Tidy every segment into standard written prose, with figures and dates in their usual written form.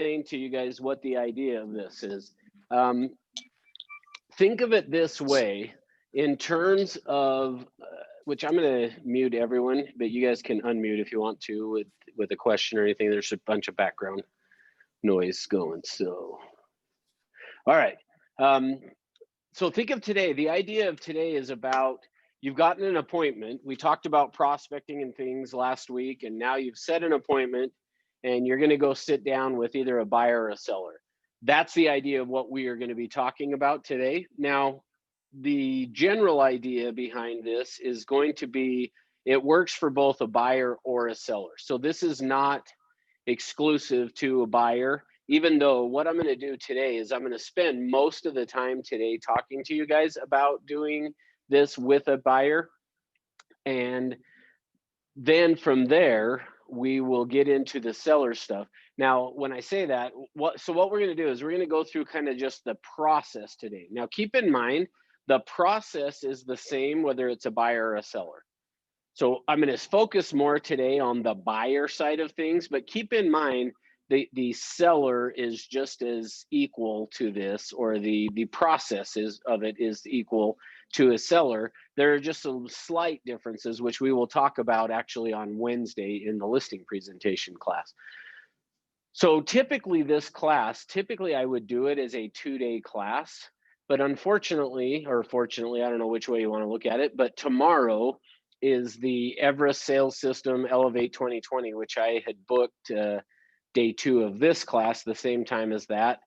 To you guys what the idea of this is. Um, think of it this way in terms of, which I'm going to mute everyone, but you guys can unmute if you want to with a question or anything. There's a bunch of background noise going. So, all right. So think of today. The idea of today is about you've gotten an appointment. We talked about prospecting and things last week, and now you've set an appointment and you're going to go sit down with either a buyer or a seller. That's the idea of what we are going to be talking about today. Now, the general idea behind this is going to be it works for both a buyer or a seller. So this is not exclusive to a buyer, even though what I'm going to do today is I'm going to spend most of the time today talking to you guys about doing this with a buyer. And then from there, we will get into the seller stuff. Now, when I say that, what we're going to do is we're going to go through kind of just the process today. Now, keep in mind, the process is the same whether it's a buyer or a seller. So I'm going to focus more today on the buyer side of things, but keep in mind the seller is just as equal to this, or the process of it is equal to a seller. There are just some slight differences, which we will talk about actually on Wednesday in the listing presentation class. So typically this class, I would do it as a 2-day class, but unfortunately, or fortunately, I don't know which way you want to look at it, but tomorrow is the Everest Sales System Elevate 2020, which I had booked day 2 of this class, the same time as that,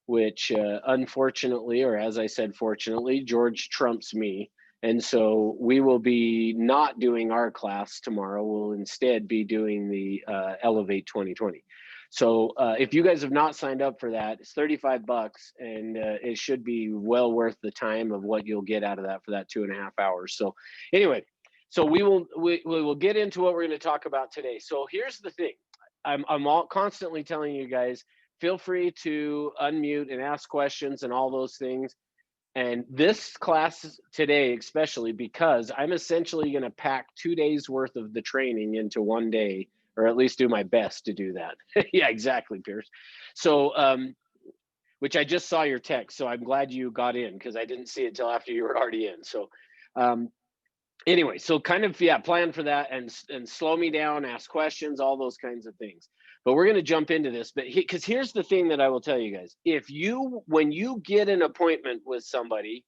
which unfortunately, or as I said, fortunately, George trumps me. And so we will be not doing our class tomorrow. We'll instead be doing the Elevate 2020. So if you guys have not signed up for that, it's $35 and it should be well worth the time of what you'll get out of that for that 2.5 hours. So anyway, so we will get into what we're going to talk about today. So here's the thing. I'm all constantly telling you guys, feel free to unmute and ask questions and all those things. And this class today, especially because I'm essentially going to pack 2 days worth of the training into one day, or at least do my best to do that. Yeah, exactly, Pierce. So, which I just saw your text. So I'm glad you got in because I didn't see it till after you were already in. So, anyway, so kind of, yeah, plan for that and slow me down, ask questions, all those kinds of things. But we're going to jump into this. But because here's the thing that I will tell you guys. When you get an appointment with somebody,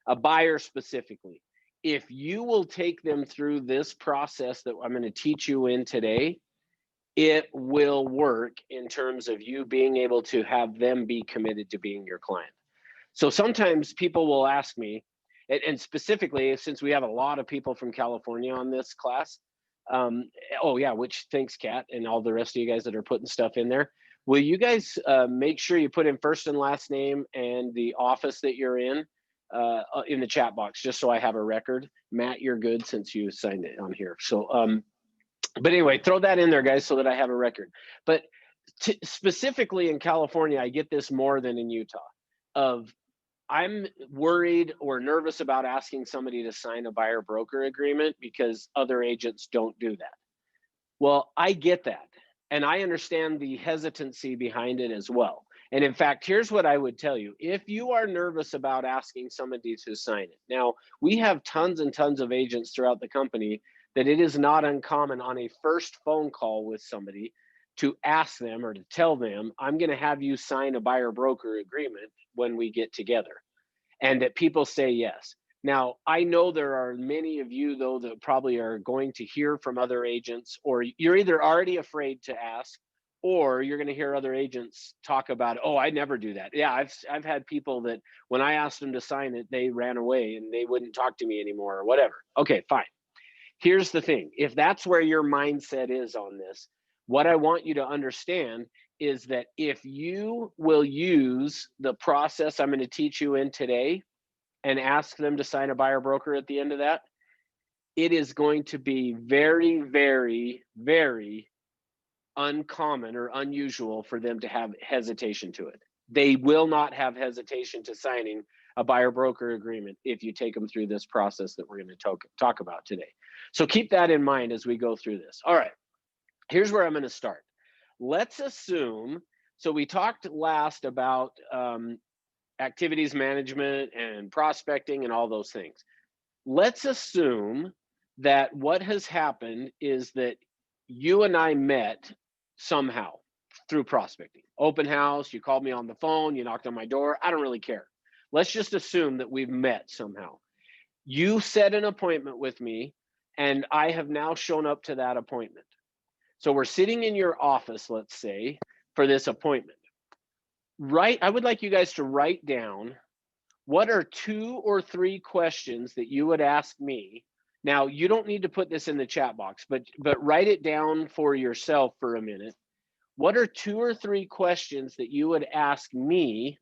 a buyer specifically, if you will take them through this process that I'm going to teach you in today, it will work in terms of you being able to have them be committed to being your client. So sometimes people will ask me, and specifically, since we have a lot of people from California on this class, oh yeah, which thanks, Kat, and all the rest of you guys that are putting stuff in there. Will you guys make sure you put in first and last name and the office that you're in the chat box, just so I have a record? Matt, you're good since you signed it on here. So, but anyway, throw that in there, guys, so that I have a record. But specifically in California, I get this more than in Utah. I'm worried or nervous about asking somebody to sign a buyer broker agreement because other agents don't do that. Well, I get that. And I understand the hesitancy behind it as well. And in fact, here's what I would tell you. If you are nervous about asking somebody to sign it, now we have tons and tons of agents throughout the company that it is not uncommon on a first phone call with somebody to ask them or to tell them, I'm going to have you sign a buyer broker agreement when we get together, and that people say yes. Now, I know there are many of you, though, that probably are going to hear from other agents, or you're either already afraid to ask, or you're going to hear other agents talk about, oh, I never do that. Yeah, I've had people that when I asked them to sign it, they ran away and they wouldn't talk to me anymore or whatever. Okay, fine. Here's the thing. If that's where your mindset is on this, what I want you to understand is that if you will use the process I'm going to teach you in today and ask them to sign a buyer broker at the end of that, it is going to be very, very, very uncommon or unusual for them to have hesitation to it. They will not have hesitation to signing a buyer broker agreement if you take them through this process that we're going to talk about today. So keep that in mind as we go through this. All right, here's where I'm going to start. Let's assume, So we talked last about activities management and prospecting and all those things. Let's assume that what has happened is that you and I met somehow through prospecting. Open house, you called me on the phone, you knocked on my door. I don't really care. Let's just assume that we've met somehow. You set an appointment with me, and I have now shown up to that appointment. So we're sitting in your office, let's say, for this appointment. I would like you guys to write down what are 2 or 3 questions that you would ask me. Now, you don't need to put this in the chat box, but write it down for yourself for a minute. What are 2 or 3 questions that you would ask me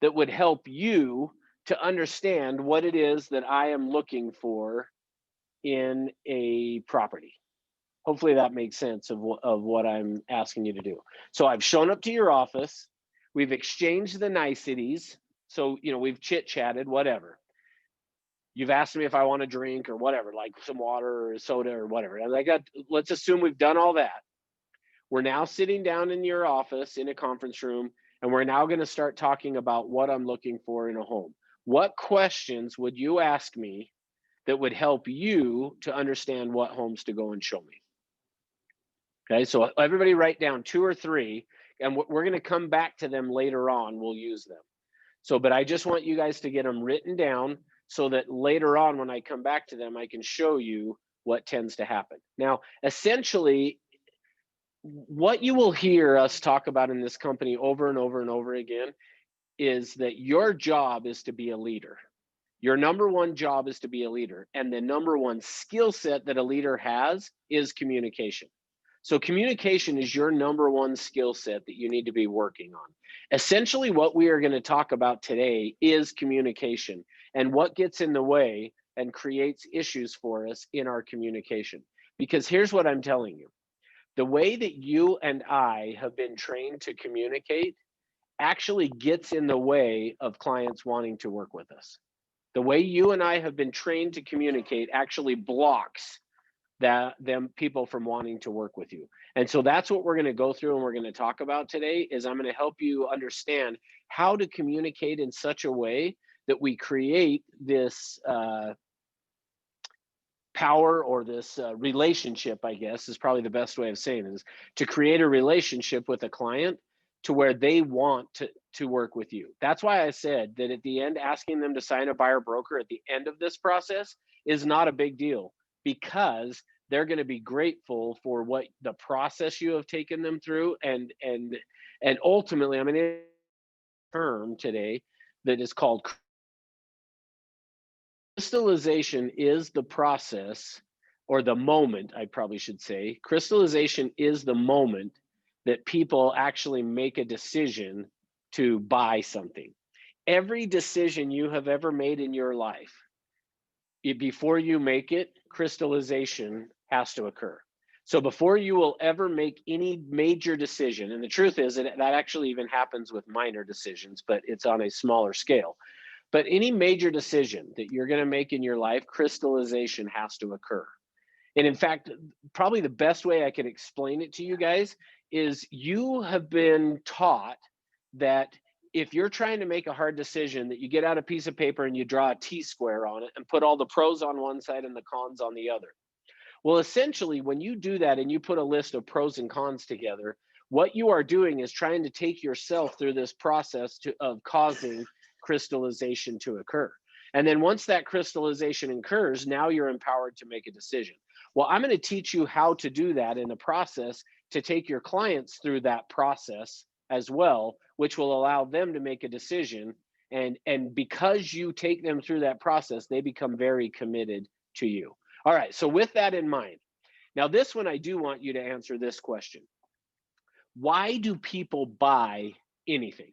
that would help you to understand what it is that I am looking for in a property? Hopefully that makes sense of what I'm asking you to do. So I've shown up to your office. We've exchanged the niceties. So, we've chit-chatted, whatever. You've asked me if I want a drink or whatever, like some water or soda or whatever. And let's assume we've done all that. We're now sitting down in your office in a conference room, and we're now going to start talking about what I'm looking for in a home. What questions would you ask me that would help you to understand what homes to go and show me? Okay, so everybody write down 2 or 3, and we're going to come back to them later on. We'll use them. So, but I just want you guys to get them written down so that later on when I come back to them, I can show you what tends to happen. Now, essentially, what you will hear us talk about in this company over and over and over again is that your job is to be a leader. Your number one job is to be a leader. And the number one skill set that a leader has is communication. So communication is your number one skill set that you need to be working on. Essentially, what we are going to talk about today is communication and what gets in the way and creates issues for us in our communication. Because here's what I'm telling you. The way that you and I have been trained to communicate actually gets in the way of clients wanting to work with us. The way you and I have been trained to communicate actually blocks them people from wanting to work with you. And so that's what we're going to go through and we're going to talk about today is I'm going to help you understand how to communicate in such a way that we create this power or this relationship, I guess is probably the best way of saying it, is to create a relationship with a client to where they want to work with you. That's why I said that at the end, asking them to sign a buyer broker at the end of this process is not a big deal, because they're going to be grateful for what the process you have taken them through. And ultimately, I'm going to term today that is called crystallization. Is the process, or the moment, I probably should say. Crystallization is the moment that people actually make a decision to buy something. Every decision you have ever made in your life, before you make it, crystallization has to occur. So before you will ever make any major decision, and the truth is that actually even happens with minor decisions, but it's on a smaller scale. But any major decision that you're going to make in your life, crystallization has to occur. And in fact, probably the best way I can explain it to you guys is you have been taught that if you're trying to make a hard decision, that you get out a piece of paper and you draw a T-square on it and put all the pros on one side and the cons on the other. Well, essentially, when you do that and you put a list of pros and cons together, what you are doing is trying to take yourself through this process of causing crystallization to occur. And then once that crystallization occurs, now you're empowered to make a decision. Well, I'm going to teach you how to do that in the process to take your clients through that process as well, which will allow them to make a decision. And because you take them through that process, they become very committed to you. All right, so with that in mind, now this one I do want you to answer this question. Why do people buy anything?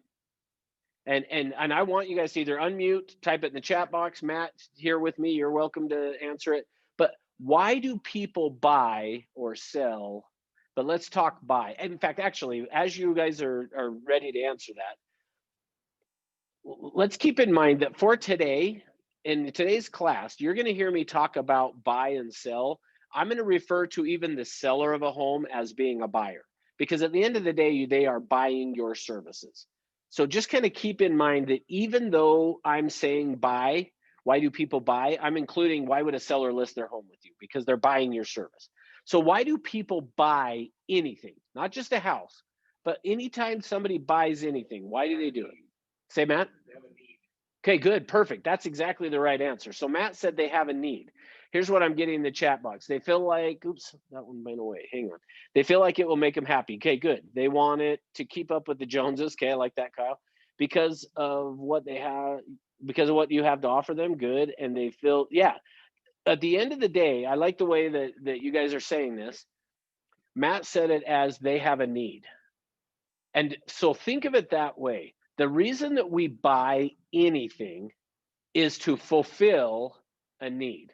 And I want you guys to either unmute, type it in the chat box. Matt, here with me, you're welcome to answer it. But why do people buy or sell? But let's talk buy. And in fact, actually, as you guys are ready to answer that, let's keep in mind that for today, in today's class, you're going to hear me talk about buy and sell. I'm going to refer to even the seller of a home as being a buyer, because at the end of the day, they are buying your services. So just kind of keep in mind that even though I'm saying buy, why do people buy? I'm including why would a seller list their home with you? Because they're buying your service. So why do people buy anything? Not just a house, but anytime somebody buys anything, why do they do it? Say, Matt? Okay, good, perfect. That's exactly the right answer. So Matt said they have a need. Here's what I'm getting in the chat box. They feel like, oops, that one went away. Hang on. They feel like it will make them happy. Okay, good. They want it to keep up with the Joneses. Okay, I like that, Kyle. Because of what they have, because of what you have to offer them, good. And they feel, yeah. At the end of the day, I like the way that you guys are saying this. Matt said it as they have a need. And so think of it that way. The reason that we buy anything is to fulfill a need.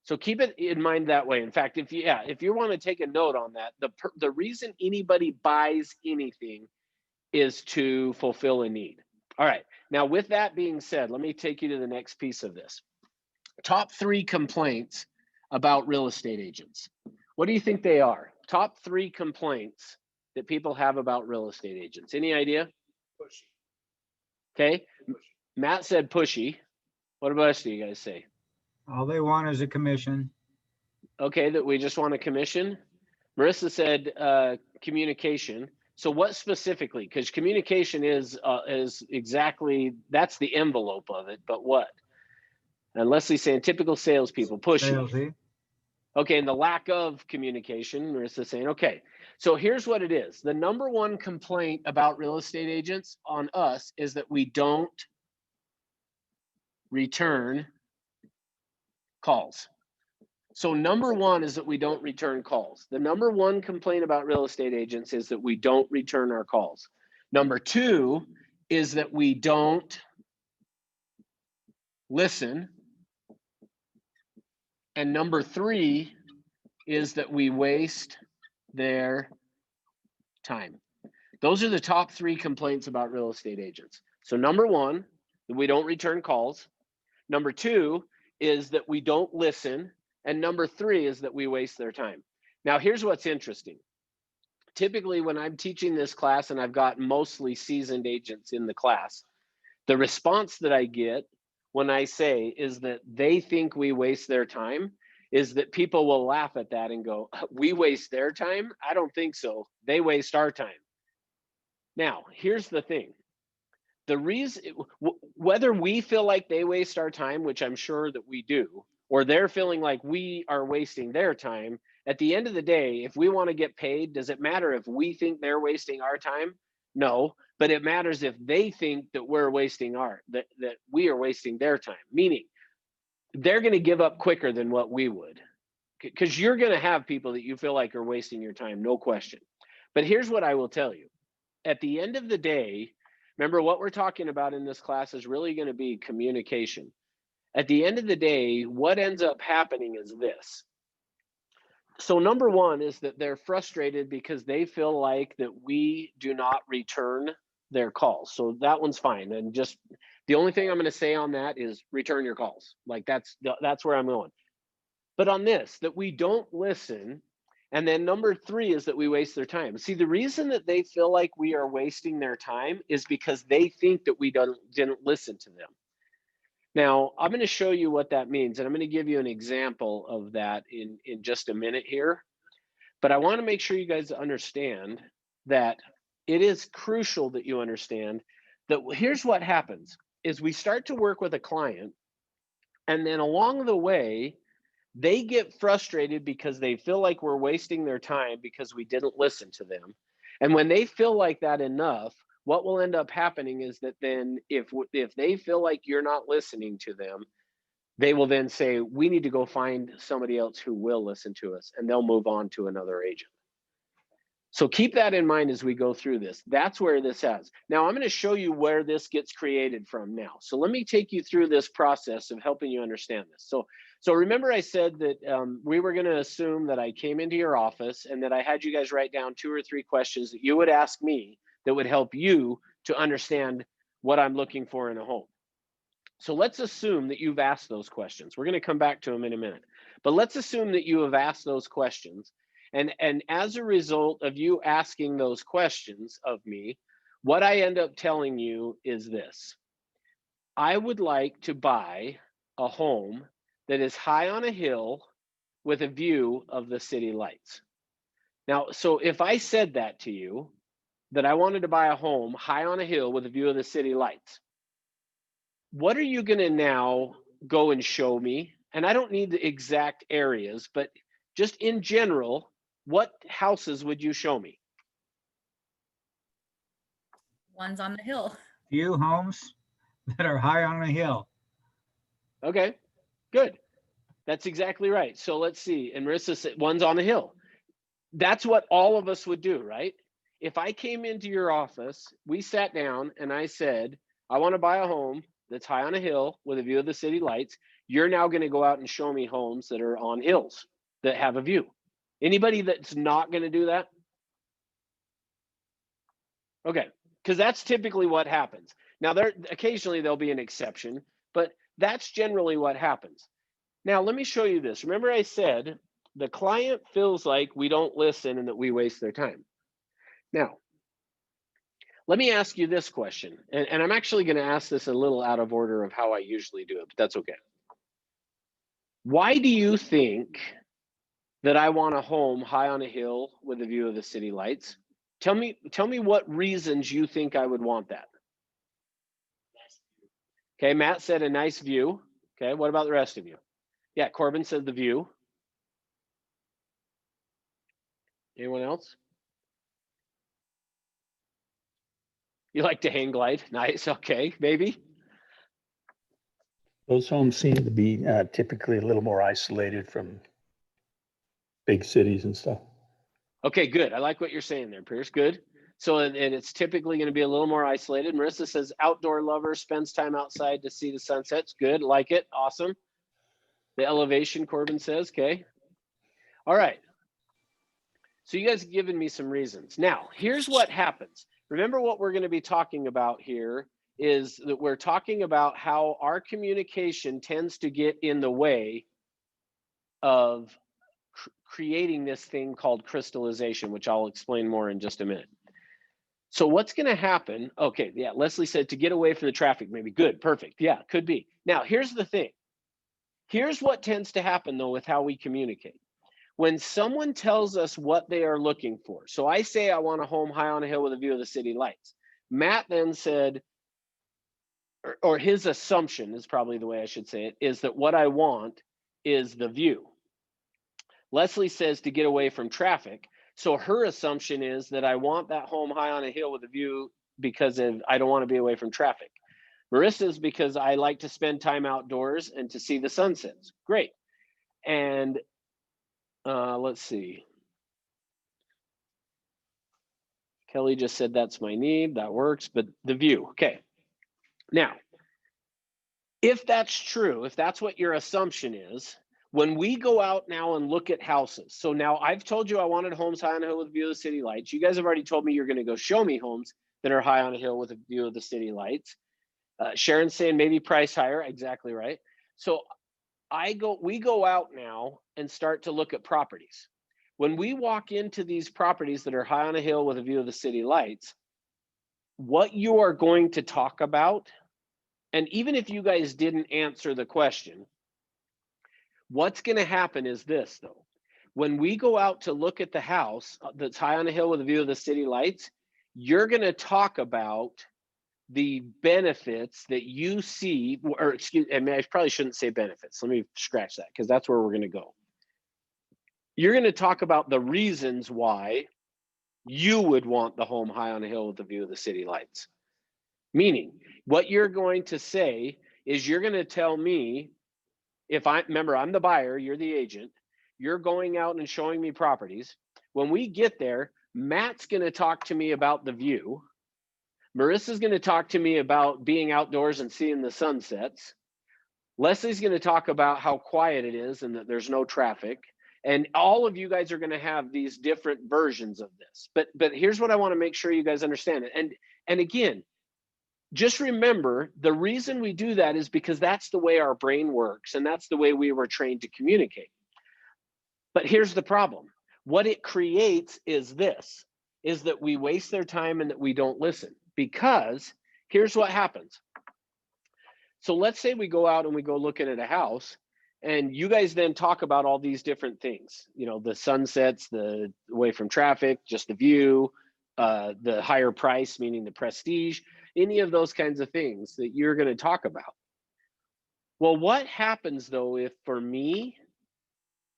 So keep it in mind that way. In fact, if you want to take a note on that, the reason anybody buys anything is to fulfill a need. All right. Now, with that being said, let me take you to the next piece of this. Top 3 complaints about real estate agents. What do you think they are? Top 3 complaints that people have about real estate agents. Any idea? Pushy. Okay. Matt said pushy. What about you guys say? All they want is a commission. Okay, that we just want a commission. Marissa said communication. So what specifically? Because communication is exactly, that's the envelope of it, but what? And Leslie's saying typical salespeople, pushy. Salesy. Okay, and the lack of communication, Marissa's saying, okay. So here's what it is. The number 1 complaint about real estate agents on us is that we don't return calls. So number 1 is that we don't return calls. The number 1 complaint about real estate agents is that we don't return our calls. Number 2 is that we don't listen. And number 3 is that we waste their time. Those are the top 3 complaints about real estate agents. So number 1, that we don't return calls. Number 2 is that we don't listen. And number 3 is that we waste their time. Now, here's what's interesting. Typically, when I'm teaching this class, and I've got mostly seasoned agents in the class, the response that I get when I say is that they think we waste their time is that people will laugh at that and go, we waste their time? I don't think so. They waste our time. Now, here's the thing. The reason, whether we feel like they waste our time, which I'm sure that we do, or they're feeling like we are wasting their time, at the end of the day, if we want to get paid, does it matter if we think they're wasting our time? No, but it matters if they think that we're wasting that we are wasting their time, meaning they're going to give up quicker than what we would, because you're going to have people that you feel like are wasting your time, no question. But here's what I will tell you. At the end of the day, remember what we're talking about in this class is really going to be communication. At the end of the day, what ends up happening is this. So number 1 is that they're frustrated because they feel like that we do not return their calls. So that one's fine. And just the only thing I'm going to say on that is return your calls. Like that's where I'm going. But on this, that we don't listen. And then number 3 is that we waste their time. See, the reason that they feel like we are wasting their time is because they think that we didn't listen to them. Now, I'm going to show you what that means, and I'm going to give you an example of that in just a minute here. But I want to make sure you guys understand that it is crucial that you understand that here's what happens is we start to work with a client, and then along the way, they get frustrated because they feel like we're wasting their time because we didn't listen to them. And when they feel like that enough, what will end up happening is that then if they feel like you're not listening to them, they will then say, we need to go find somebody else who will listen to us, and they'll move on to another agent. So keep that in mind as we go through this. That's where this is. Now I'm going to show you where this gets created from now. So let me take you through this process of helping you understand this. So remember I said that we were going to assume that I came into your office and that I had you guys write down 2 or 3 questions that you would ask me that would help you to understand what I'm looking for in a home. So let's assume that you've asked those questions. We're going to come back to them in a minute. But let's assume that you have asked those questions. And as a result of you asking those questions of me, what I end up telling you is this. I would like to buy a home that is high on a hill with a view of the city lights. Now, so if I said that to you, that I wanted to buy a home high on a hill with a view of the city lights, what are you going to now go and show me? And I don't need the exact areas, but just in general, what houses would you show me? One's on the hill. Few homes that are high on a hill. Okay, good. That's exactly right. So let's see. And Marissa said one's on the hill. That's what all of us would do, right? If I came into your office, we sat down and I said, I want to buy a home that's high on a hill with a view of the city lights. You're now going to go out and show me homes that are on hills that have a view. Anybody that's not going to do that? Okay, because that's typically what happens. Now, occasionally there'll be an exception, but that's generally what happens. Now, let me show you this. Remember I said the client feels like we don't listen and that we waste their time. Now, let me ask you this question, and I'm actually going to ask this a little out of order of how I usually do it, but that's okay. Why do you think that I want a home high on a hill with a view of the city lights? Tell me what reasons you think I would want that. Okay, Matt said a nice view. Okay, what about the rest of you? Yeah, Corbin said the view. Anyone else? You like to hang glide? Nice, okay, maybe. Those homes seem to be typically a little more isolated from big cities and stuff. Okay, good. I like what you're saying there, Pierce. Good. So, and it's typically going to be a little more isolated. Marissa says outdoor lover, spends time outside to see the sunsets. Good. Like it. Awesome. The elevation, Corbin says. Okay. All right. So you guys have given me some reasons. Now, here's what happens. Remember what we're going to be talking about here is that we're talking about how our communication tends to get in the way of creating this thing called crystallization, which I'll explain more in just a minute. So what's going to happen? Okay, yeah, Leslie said to get away from the traffic, maybe. Good, perfect. Yeah, could be. Now, here's the thing. Here's what tends to happen, though, with how we communicate. When someone tells us what they are looking for, so I say I want a home high on a hill with a view of the city lights. Matt then said, or his assumption is probably the way I should say it, is that what I want is the view. Leslie says to get away from traffic. So her assumption is that I want that home high on a hill with a view because I don't want to be away from traffic. Marissa's because I like to spend time outdoors and to see the sunsets. Great. And let's see. Kelly just said that's my need. That works, but the view. Okay. Now, if that's true, if that's what your assumption is, when we go out now and look at houses, so now I've told you I wanted homes high on a hill with a view of the city lights. You guys have already told me you're going to go show me homes that are high on a hill with a view of the city lights. Sharon's saying maybe price higher. Exactly right. So we go out now and start to look at properties. When we walk into these properties that are high on a hill with a view of the city lights, what you are going to talk about, and even if you guys didn't answer the question, what's going to happen is this, though. When we go out to look at the house that's high on a hill with a view of the city lights, you're going to talk about the benefits that you see, or excuse me, I probably shouldn't say benefits. Let me scratch that because that's where we're going to go. You're going to talk about the reasons why you would want the home high on a hill with a view of the city lights. Meaning, what you're going to say is you're going to tell me, remember, I'm the buyer, you're the agent, you're going out and showing me properties. When we get there, Matt's going to talk to me about the view. Marissa's going to talk to me about being outdoors and seeing the sunsets. Leslie's going to talk about how quiet it is and that there's no traffic. And all of you guys are going to have these different versions of this. But here's what I want to make sure you guys understand. And again, just remember, the reason we do that is because that's the way our brain works and that's the way we were trained to communicate. But here's the problem. What it creates is this, is that we waste their time and that we don't listen. Because here's what happens. So let's say we go out and we go looking at a house, and you guys then talk about all these different things, you know, the sunsets, the away from traffic, just the view, the higher price, meaning the prestige, any of those kinds of things that you're going to talk about. Well, what happens though if for me,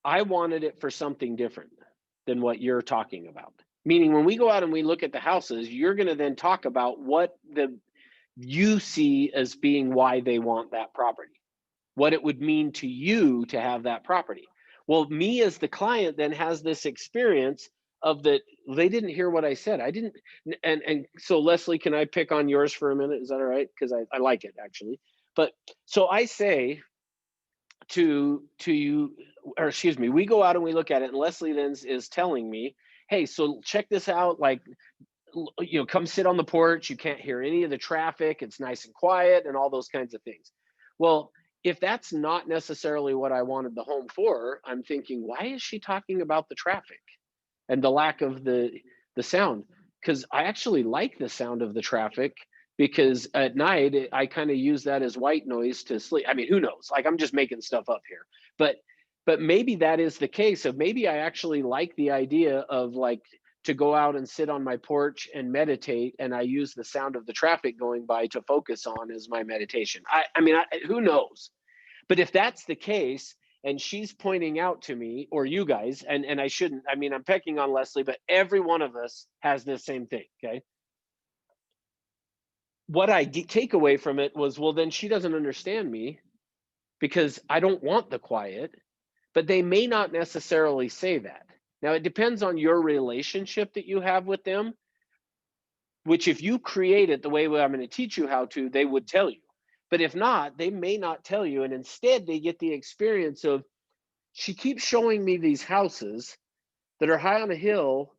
I wanted it for something different than what you're talking about? Meaning when we go out and we look at the houses, you're going to then talk about what you see as being why they want that property, what it would mean to you to have that property. Well, me as the client then has this experience of that they didn't hear what I said. I didn't, and so Leslie, can I pick on yours for a minute? Is that all right? Because I like it actually. But so I say to you, or excuse me, we go out and we look at it, and Leslie then is telling me, hey, so check this out, like, you know, come sit on the porch, you can't hear any of the traffic, it's nice and quiet, and all those kinds of things. Well, if that's not necessarily what I wanted the home for, I'm thinking, why is she talking about the traffic and the lack of the sound? Because I actually like the sound of the traffic, because at night I kind of use that as white noise to sleep. I mean, who knows? Like, I'm just making stuff up here, but maybe that is the case of maybe I actually like the idea of like to go out and sit on my porch and meditate, and I use the sound of the traffic going by to focus on as my meditation. I mean, who knows? But if that's the case, and she's pointing out to me, or you guys, and I shouldn't, I mean, I'm pecking on Leslie, but every one of us has this same thing, okay? What I take away from it was, well, then she doesn't understand me because I don't want the quiet, but they may not necessarily say that. Now, it depends on your relationship that you have with them, which if you create it the way I'm going to teach you how to, they would tell you. But if not, they may not tell you. And instead, they get the experience of, she keeps showing me these houses that are high on a hill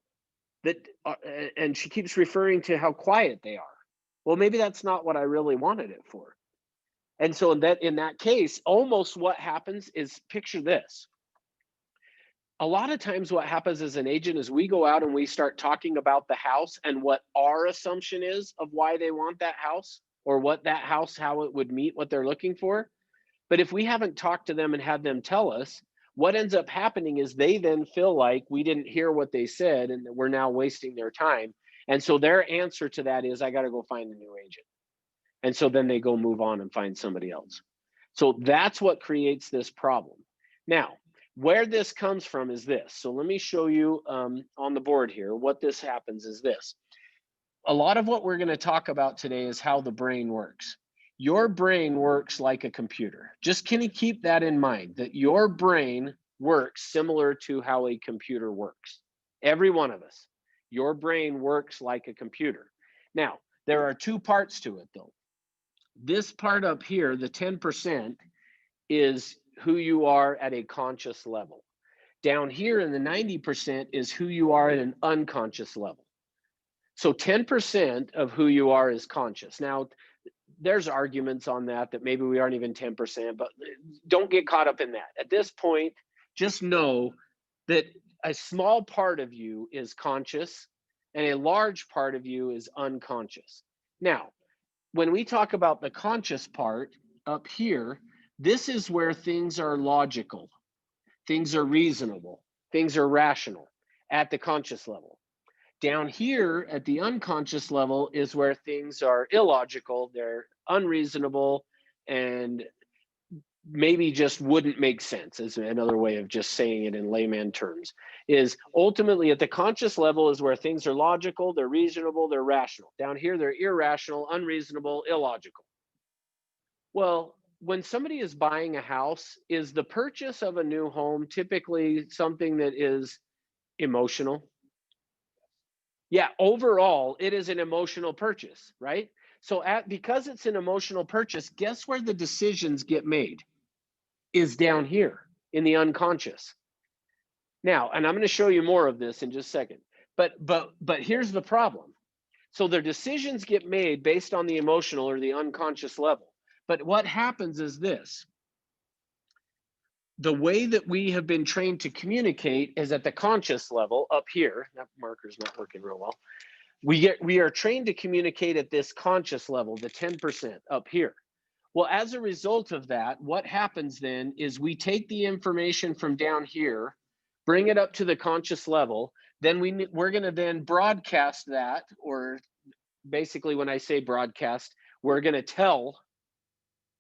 that are, and she keeps referring to how quiet they are. Well, maybe that's not what I really wanted it for. And so in that case, almost what happens is, picture this. A lot of times what happens as an agent is we go out and we start talking about the house and what our assumption is of why they want that house, or what that house, how it would meet what they're looking for. But if we haven't talked to them and had them tell us, what ends up happening is they then feel like we didn't hear what they said and that we're now wasting their time. And so their answer to that is, I got to go find a new agent. And so then they go move on and find somebody else. So that's what creates this problem. Now, where this comes from is this. So let me show you on the board here. What this happens is this. A lot of what we're going to talk about today is how the brain works. Your brain works like a computer. Just can you keep that in mind, that your brain works similar to how a computer works. Every one of us, your brain works like a computer. Now, there are two parts to it though. This part up here, the 10%, is who you are at a conscious level. Down here in the 90% is who you are at an unconscious level. So 10% of who you are is conscious. Now, there's arguments on that maybe we aren't even 10%, but don't get caught up in that. At this point, just know that a small part of you is conscious and a large part of you is unconscious. Now, when we talk about the conscious part up here, this is where things are logical, things are reasonable, things are rational at the conscious level. Down here at the unconscious level is where things are illogical, they're unreasonable, and maybe just wouldn't make sense, is another way of just saying it in layman terms. Is ultimately at the conscious level is where things are logical, they're reasonable, they're rational. Down here, they're irrational, unreasonable, illogical. Well, when somebody is buying a house, is the purchase of a new home typically something that is emotional? Yeah, overall, it is an emotional purchase, right? So because it's an emotional purchase, guess where the decisions get made? Is down here in the unconscious. Now, and I'm going to show you more of this in just a second, but here's the problem. So their decisions get made based on the emotional or the unconscious level. But what happens is this. the way that we have been trained to communicate is at the conscious level up here. That marker's not working real well. We are trained to communicate at this conscious level, the 10% up here. Well, as a result of that, what happens then is we take the information from down here, bring it up to the conscious level, then we're going to then broadcast that, or basically when I say broadcast, we're going to tell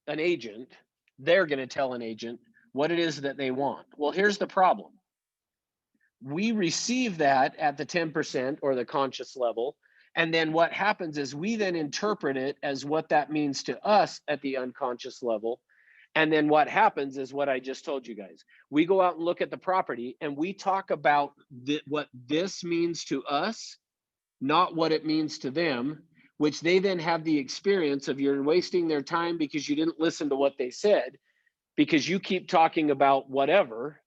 an agent, they're going to tell an agent what it is that they want. Well, here's the problem. We receive that at the 10% or the conscious level. And then what happens is we then interpret it as what that means to us at the unconscious level. And then what happens is what I just told you guys. We go out and look at the property and we talk about what this means to us, not what it means to them, which they then have the experience of you're wasting their time because you didn't listen to what they said, because you keep talking about whatever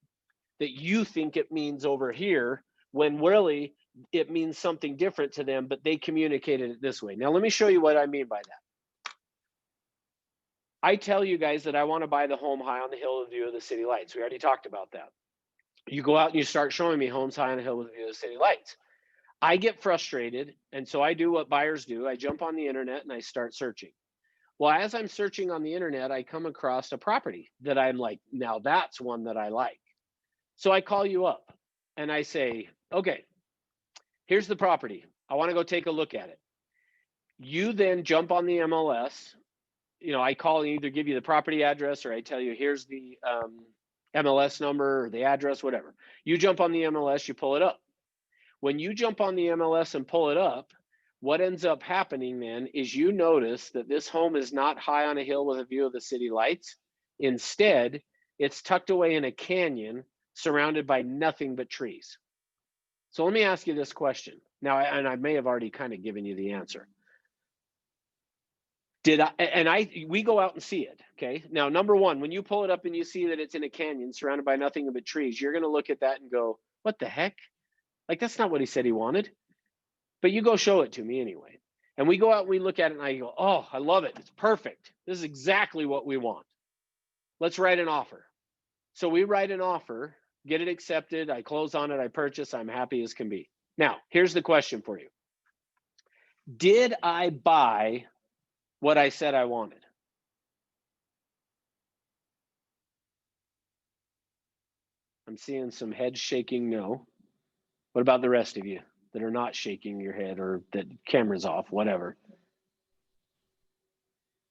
that you think it means over here, when really it means something different to them, but they communicated it this way. Now, let me show you what I mean by that. I tell you guys that I want to buy the home high on the hill with a view of the city lights. We already talked about that. You go out and you start showing me homes high on the hill with a view of the city lights. I get frustrated, and so I do what buyers do. I jump on the internet and I start searching. Well, as I'm searching on the internet, I come across a property that I'm like, now that's one that I like. So I call you up and I say, okay, here's the property. I want to go take a look at it. You then jump on the MLS. You know, I call and either give you the property address or I tell you, here's the MLS number or the address, whatever. You jump on the MLS, you pull it up. When you jump on the MLS and pull it up, what ends up happening then is you notice that this home is not high on a hill with a view of the city lights. Instead, it's tucked away in a canyon surrounded by nothing but trees. So let me ask you this question. Now, and I may have already kind of given you the answer. We go out and see it, okay? Now, number one, when you pull it up and you see that it's in a canyon surrounded by nothing but trees, you're gonna look at that and go, what the heck? Like, that's not what he said he wanted. But you go show it to me anyway. And we go out and we look at it and I go, oh, I love it. It's perfect. This is exactly what we want. Let's write an offer. So we write an offer, get it accepted. I close on it. I purchase. I'm happy as can be. Now, here's the question for you. Did I buy what I said I wanted? I'm seeing some heads shaking no. What about the rest of you that are not shaking your head or that camera's off, whatever?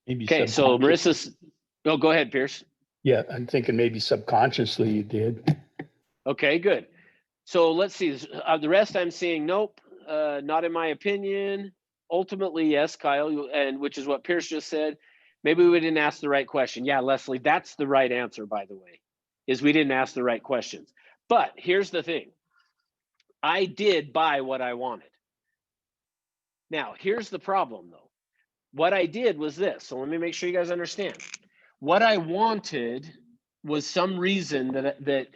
Maybe Okay, so subconscious- Marissa's, oh, go ahead, Pierce. Yeah, I'm thinking maybe subconsciously you did. Okay, good. So let's see, the rest I'm seeing, nope, not in my opinion. Ultimately, yes, Kyle, and which is what Pierce just said. Maybe we didn't ask the right question. Yeah, Leslie, that's the right answer, by the way, is we didn't ask the right questions. But here's the thing. I did buy what I wanted. Now, here's the problem, though. What I did was this. So let me make sure you guys understand. What I wanted was some reason that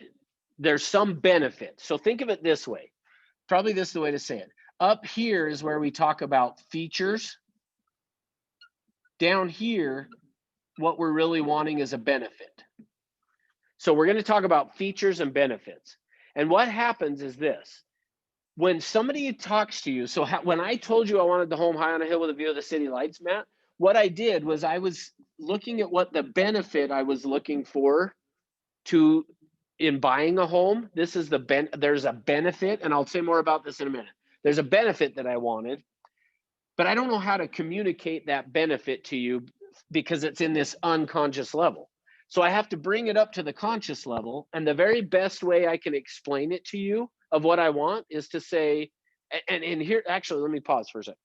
there's some benefit. So think of it this way. Probably this is the way to say it. Up here is where we talk about features. Down here, what we're really wanting is a benefit. So we're going to talk about features and benefits. And what happens is this. When somebody talks to you, so when I told you I wanted the home high on a hill with a view of the city lights, Matt, what I did was I was looking at what the benefit I was looking for in buying a home. This is there's a benefit, and I'll say more about this in a minute. There's a benefit that I wanted, but I don't know how to communicate that benefit to you because it's in this unconscious level. So I have to bring it up to the conscious level, and the very best way I can explain it to you of what I want is to say, and here, actually, let me pause for a second.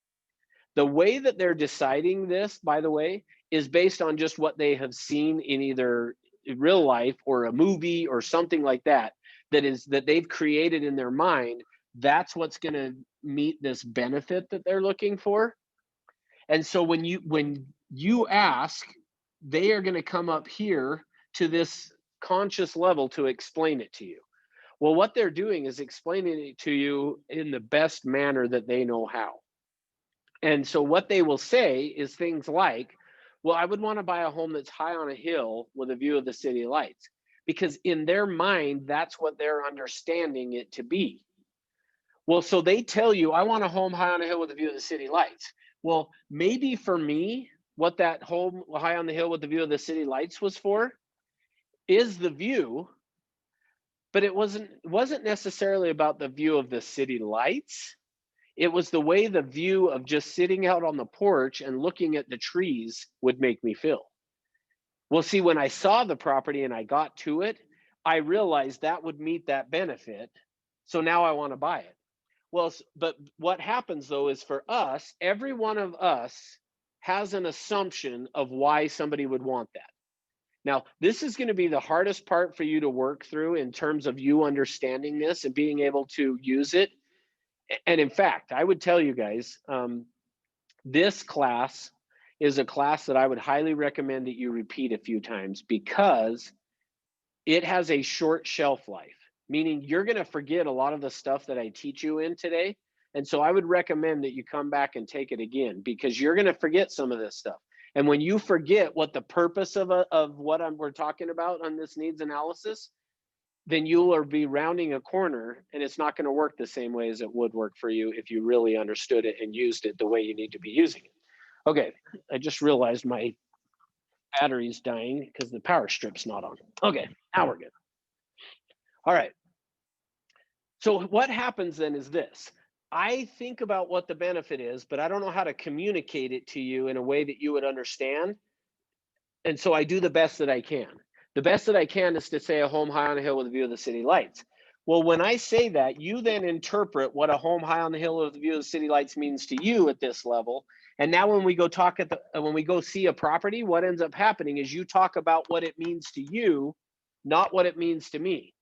The way that they're deciding this, by the way, is based on just what they have seen in either real life or a movie or something like that, that they've created in their mind. That's what's going to meet this benefit that they're looking for. And so when you ask, they are going to come up here to this conscious level to explain it to you. Well, what they're doing is explaining it to you in the best manner that they know how. And so what they will say is things like, well, I would want to buy a home that's high on a hill with a view of the city lights. because in their mind, that's what they're understanding it to be. Well, so they tell you, I want a home high on a hill with a view of the city lights. Well, maybe for me, what that home high on the hill with the view of the city lights was for is the view, but it wasn't necessarily about the view of the city lights. It was the way the view of just sitting out on the porch and looking at the trees would make me feel. Well, see, when I saw the property and I got to it, I realized that would meet that benefit. So now I want to buy it. Well, but what happens though is for us, every one of us has an assumption of why somebody would want that. Now, this is going to be the hardest part for you to work through in terms of you understanding this and being able to use it. And in fact, I would tell you guys, this class is a class that I would highly recommend that you repeat a few times because it has a short shelf life, meaning you're going to forget a lot of the stuff that I teach you in today. And so I would recommend that you come back and take it again because you're going to forget some of this stuff. And when you forget what the purpose of what we're talking about on this needs analysis, then you will be rounding a corner and it's not going to work the same way as it would work for you if you really understood it and used it the way you need to be using it. Okay, I just realized my battery's dying because the power strip's not on. Okay, now we're good. All right. So what happens then is this. I think about what the benefit is, but I don't know how to communicate it to you in a way that you would understand. And so I do the best that I can. The best that I can is to say a home high on a hill with a view of the city lights. Well, when I say that, you then interpret what a home high on the hill with a view of the city lights means to you at this level. And now when we go talk when we go see a property, what ends up happening is you talk about what it means to you, not what it means to me.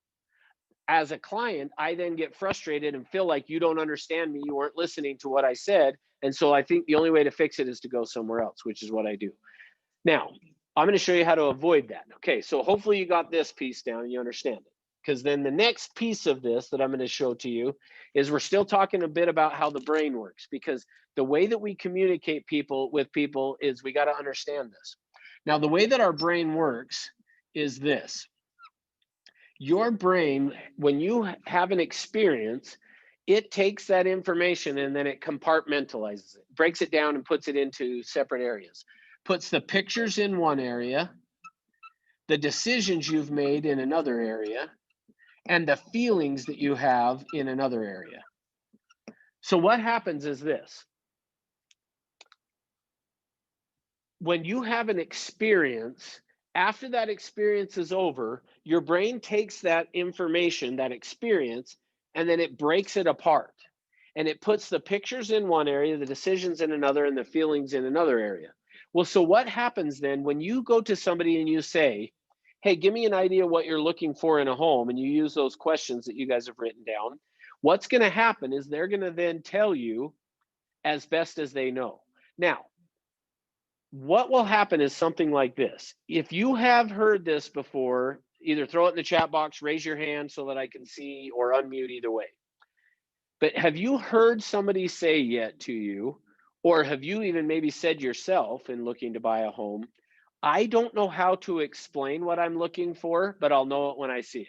As a client, I then get frustrated and feel like you don't understand me, you weren't listening to what I said. And so I think the only way to fix it is to go somewhere else, which is what I do. Now, I'm going to show you how to avoid that. Okay, so hopefully you got this piece down and you understand it. Because then the next piece of this that I'm going to show to you is we're still talking a bit about how the brain works, because the way that we communicate with people is we got to understand this. Now, the way that our brain works is this. Your brain, when you have an experience, it takes that information and then it compartmentalizes it, breaks it down and puts it into separate areas. Puts the pictures in one area, the decisions you've made in another area, and the feelings that you have in another area. So what happens is this. When you have an experience, after that experience is over, your brain takes that information, that experience, and then it breaks it apart. And it puts the pictures in one area, the decisions in another, and the feelings in another area. Well, so what happens then when you go to somebody and you say, hey, give me an idea what you're looking for in a home, and you use those questions that you guys have written down, what's going to happen is they're going to then tell you as best as they know. Now, what will happen is something like this. If you have heard this before, either throw it in the chat box, raise your hand so that I can see, or unmute, either way. But have you heard somebody say yet to you, or have you even maybe said yourself in looking to buy a home, I don't know how to explain what I'm looking for, but I'll know it when I see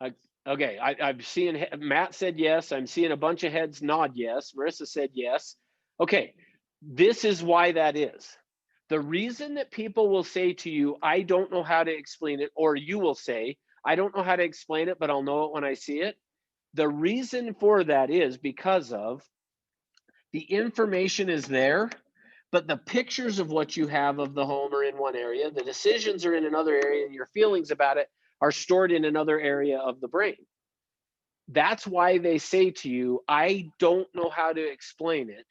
it? Okay, I'm seeing Matt said yes. I'm seeing a bunch of heads nod yes. Marissa said yes. Okay, this is why that is. The reason that people will say to you, I don't know how to explain it, or you will say, I don't know how to explain it, but I'll know it when I see it. The reason for that is because of the information is there, but the pictures of what you have of the home are in one area, the decisions are in another area, and your feelings about it are stored in another area of the brain. That's why they say to you, I don't know how to explain it,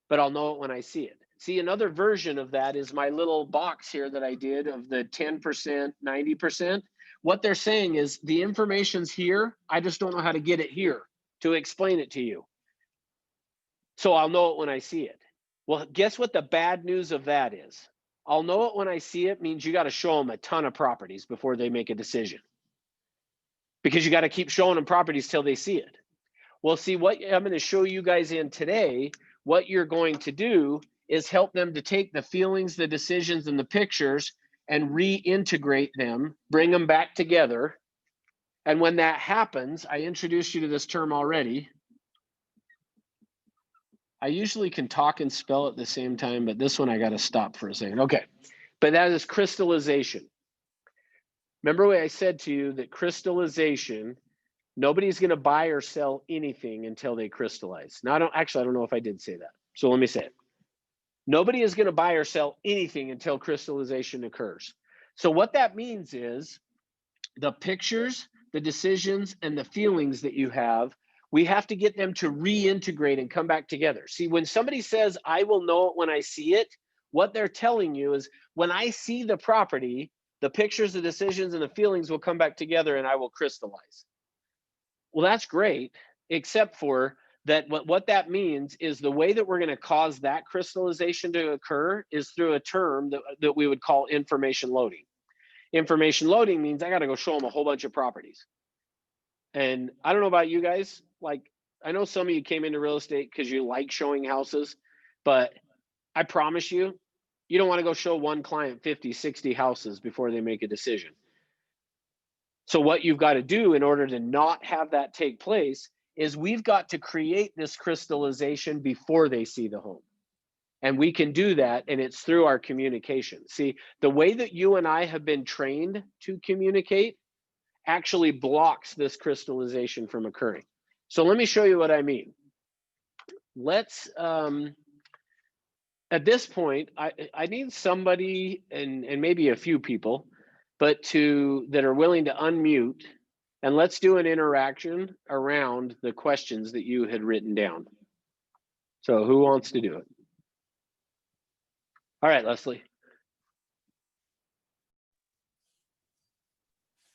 but I'll know it when I see it. See, another version of that is my little box here that I did of the 10%, 90%. What they're saying is the information's here, I just don't know how to get it here to explain it to you. So I'll know it when I see it. Well, guess what the bad news of that is? I'll know it when I see it means you got to show them a ton of properties before they make a decision. Because you got to keep showing them properties till they see it. Well, see, what I'm going to show you guys in today, what you're going to do is help them to take the feelings, the decisions, and the pictures and reintegrate them, bring them back together. And when that happens, I introduced you to this term already. I usually can talk and spell at the same time, but this one I got to stop for a second. Okay, but that is crystallization. Remember what I said to you, that crystallization, nobody's going to buy or sell anything until they crystallize. Now, I don't know if I did say that. So let me say it. Nobody is going to buy or sell anything until crystallization occurs. So what that means is the pictures, the decisions, and the feelings that you have, we have to get them to reintegrate and come back together. See, when somebody says, I will know it when I see it, what they're telling you is, when I see the property, the pictures, the decisions, and the feelings will come back together and I will crystallize. Well, that's great, except for that what that means is the way that we're going to cause that crystallization to occur is through a term that we would call information loading. Information loading means I got to go show them a whole bunch of properties. And I don't know about you guys, like, I know some of you came into real estate because you like showing houses, but I promise you, you don't want to go show one client 50, 60 houses before they make a decision. So what you've got to do in order to not have that take place is we've got to create this crystallization before they see the home. And we can do that, and it's through our communication. See, the way that you and I have been trained to communicate actually blocks this crystallization from occurring. So let me show you what I mean. Let's, at this point, I need somebody, and maybe a few people, but that are willing to unmute, and let's do an interaction around the questions that you had written down. So who wants to do it? All right, Leslie.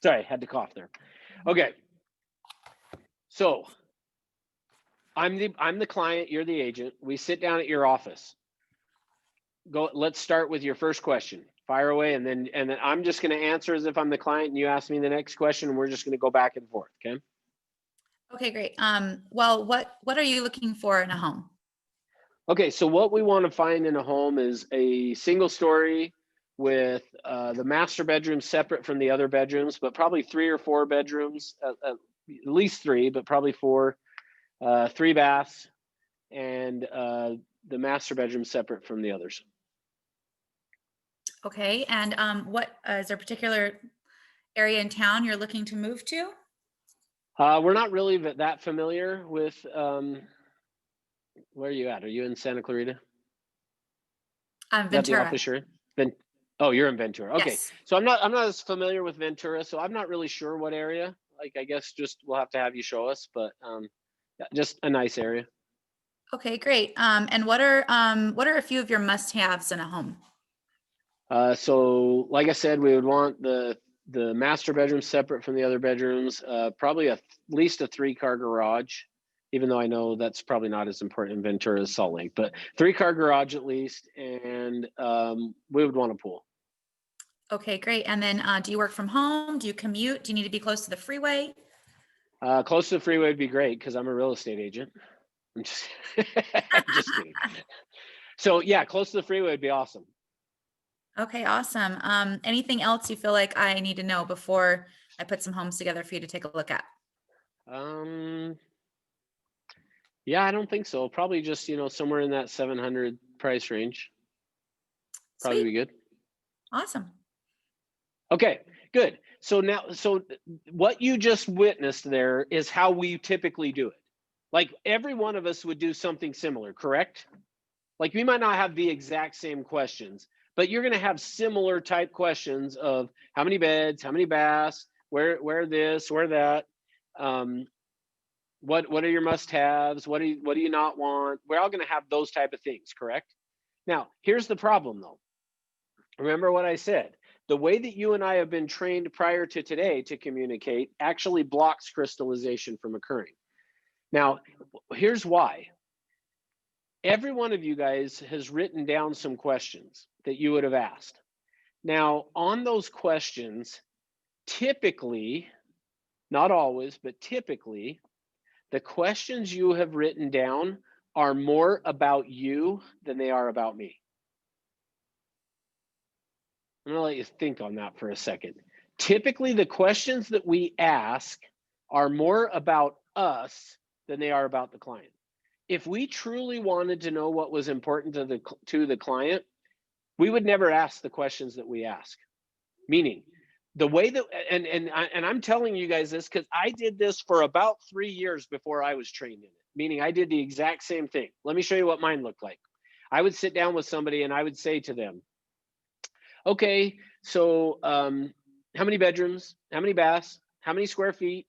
Sorry, had to cough there. Okay. So I'm the client, you're the agent. We sit down at your office. Let's start with your first question. Fire away, and then I'm just going to answer as if I'm the client, and you ask me the next question, and we're just going to go back and forth. Okay. Okay, great. Well, what are you looking for in a home? Okay, so what we want to find in a home is a single story with the master bedroom separate from the other bedrooms, but probably 3 or 4 bedrooms, at least 3, but probably 4, 3 baths, and the master bedroom separate from the others. Okay, and what is there a particular area in town you're looking to move to? We're not really that familiar with, where are you at? Are you in Santa Clarita? Ventura. Oh, you're in Ventura. Okay. Yes. So I'm not as familiar with Ventura, so I'm not really sure what area. Like, I guess just we'll have to have you show us, but yeah, just a nice area. Okay, great. And what are a few of your must-haves in a home? So like I said, we would want the master bedroom separate from the other bedrooms, probably at least a 3-car garage, even though I know that's probably not as important in Ventura as Salt Lake, but 3-car garage at least, and we would want a pool. Okay, great. And then do you work from home? Do you commute? Do you need to be close to the freeway? Close to the freeway would be great because I'm a real estate agent. I'm just, just kidding. So yeah, close to the freeway would be awesome. Okay, awesome. Anything else you feel like I need to know before I put some homes together for you to take a look at? Yeah, I don't think so. Probably just, somewhere in that 700 price range. Probably Sweet. be good. Awesome. Okay, good. So what you just witnessed there is how we typically do it. Like, every one of us would do something similar, correct? Like, we might not have the exact same questions, but you're going to have similar type questions of how many beds, how many baths, where this, where that. What are your must-haves? What do you not want? We're all going to have those type of things, correct? Now, here's the problem though. Remember what I said. The way that you and I have been trained prior to today to communicate actually blocks crystallization from occurring. Now, here's why. Every one of you guys has written down some questions that you would have asked. Now, on those questions, typically, not always, but typically, the questions you have written down are more about you than they are about me. I'm gonna let you think on that for a second. Typically, the questions that we ask are more about us than they are about the client. If we truly wanted to know what was important to the client, we would never ask the questions that we ask. Meaning, the way that, and I'm telling you guys this because I did this for about 3 years before I was trained in it. Meaning, I did the exact same thing. Let me show you what mine looked like. I would sit down with somebody and I would say to them, okay, so how many bedrooms, how many baths, how many square feet,